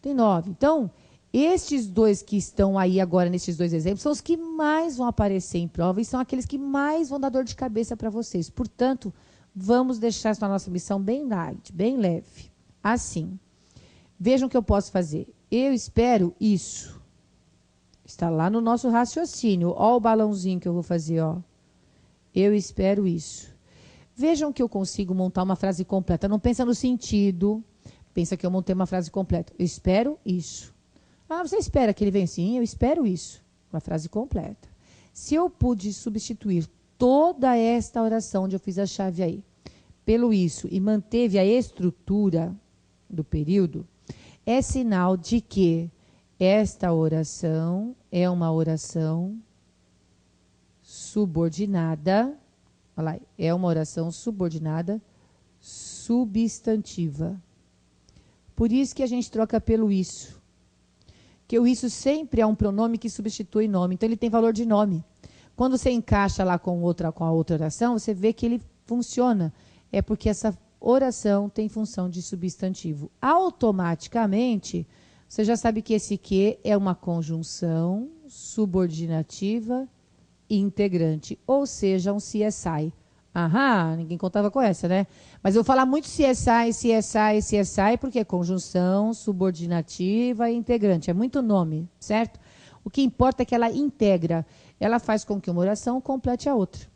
S1: Tem 9. Então, estes dois que estão aí agora, nesses dois exemplos, são os que mais vão aparecer em prova e são aqueles que mais vão dar dor de cabeça para vocês. Portanto, vamos deixar essa nossa missão bem light, bem leve. Assim. Vejam o que eu posso fazer. Eu espero isso. Está lá no nosso raciocínio. Olha o balãozinho que eu vou fazer, ó. Eu espero isso. Vejam que eu consigo montar uma frase completa. Não pensa no sentido. Pensa que eu montei uma frase completa. Eu espero isso. Ah, você espera que ele venha? Sim, eu espero isso. Uma frase completa. Se eu pude substituir toda esta oração onde eu fiz a chave aí, pelo isso, e manteve a estrutura do período, é sinal de que esta oração é uma oração subordinada. Olha lá, é uma oração subordinada substantiva. Por isso que a gente troca pelo isso. Que o isso sempre é um pronome que substitui nome. Então, ele tem valor de nome. Quando você encaixa lá com a outra oração, você vê que ele funciona. É porque essa oração tem função de substantivo. Automaticamente, você já sabe que esse que é uma conjunção subordinativa integrante, ou seja, um CSI. Aham, ninguém contava com essa, né? Mas eu vou falar muito CSI, CSI, CSI, porque é conjunção subordinativa e integrante. É muito nome, certo? O que importa é que ela integra. Ela faz com que uma oração complete a outra.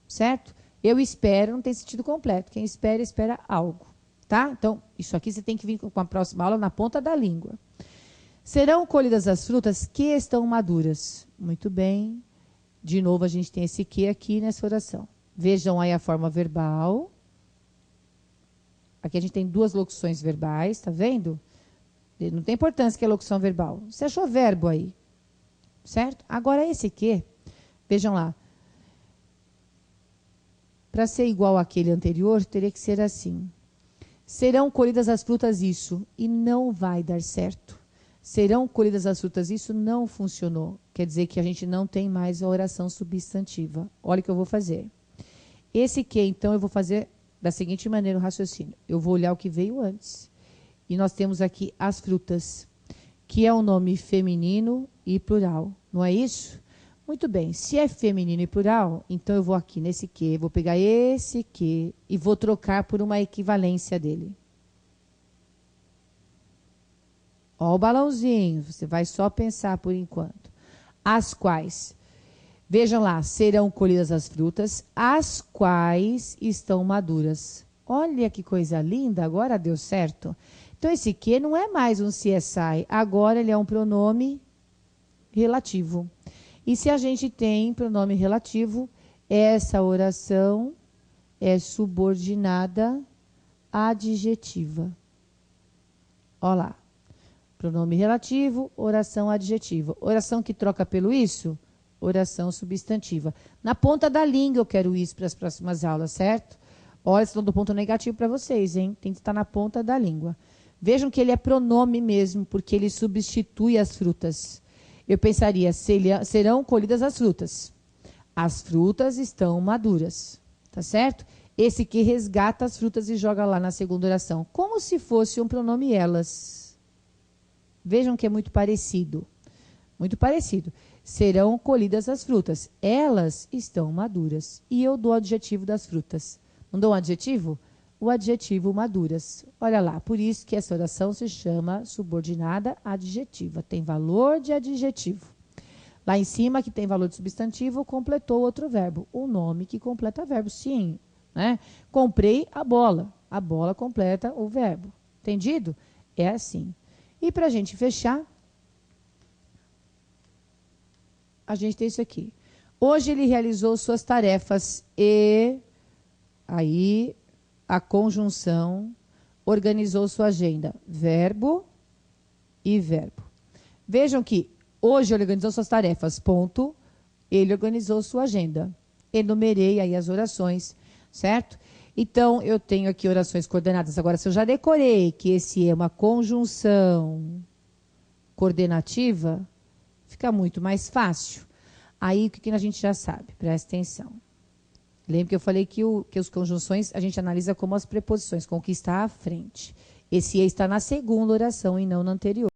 S1: Certo? Eu espero, não tem sentido completo. Quem espera, espera algo. Tá? Então, isso aqui você tem que vir com a próxima aula na ponta da língua. Serão colhidas as frutas que estão maduras. Muito bem. De novo, a gente tem esse que aqui nessa oração. Vejam aí a forma verbal. Aqui a gente tem duas locuções verbais, tá vendo? Não tem importância que é locução verbal. Você achou verbo aí. Certo? Agora, esse que, vejam lá. Para ser igual àquele anterior, teria que ser assim. Serão colhidas as frutas isso, e não vai dar certo. Serão colhidas as frutas isso, não funcionou. Quer dizer que a gente não tem mais a oração substantiva. Olha o que eu vou fazer. Esse que, então, eu vou fazer da seguinte maneira o raciocínio. Eu vou olhar o que veio antes. E nós temos aqui as frutas, que é um nome feminino e plural. Não é isso? Muito bem. Se é feminino e plural, então eu vou aqui nesse que, vou pegar esse que e vou trocar por uma equivalência dele. Ó o balãozinho, você vai só pensar por enquanto. As quais, vejam lá, serão colhidas as frutas, as quais estão maduras. Olha que coisa linda, agora deu certo. Então, esse que não é mais um CSI, agora ele é um pronome relativo. E se a gente tem pronome relativo, essa oração é subordinada adjetiva. Olha lá. Pronome relativo, oração adjetiva. Oração que troca pelo isso, oração substantiva. Na ponta da língua eu quero isso para as próximas aulas, certo? Olha, estou dando ponto negativo para vocês, hein? Tem que estar na ponta da língua. Vejam que ele é pronome mesmo, porque ele substitui as frutas. Eu pensaria, serão colhidas as frutas. As frutas estão maduras, tá certo? Esse que resgata as frutas e joga lá na segunda oração, como se fosse um pronome elas. Vejam que é muito parecido. Muito parecido. Serão colhidas as frutas. Elas estão maduras. E eu dou o adjetivo das frutas. Não dou um adjetivo? O adjetivo maduras. Olha lá, por isso que essa oração se chama subordinada adjetiva. Tem valor de adjetivo. Lá em cima, que tem valor de substantivo, completou outro verbo. O nome que completa verbo, sim. Né? Comprei a bola. A bola completa o verbo. Entendido? É assim. E para a gente fechar, a gente tem isso aqui. Hoje ele realizou suas tarefas e aí a conjunção organizou sua agenda. Verbo e verbo. Vejam que hoje ele organizou suas tarefas, ponto. Ele organizou sua agenda. Enumerei aí as orações, certo? Então, eu tenho aqui orações coordenadas. Agora, se eu já decorei que esse é uma conjunção coordenativa, fica muito mais fácil. Aí, o que a gente já sabe? Presta atenção. Lembra que eu falei que as conjunções a gente analisa como as preposições, com o que está à frente. Esse está na segunda oração e não na anterior.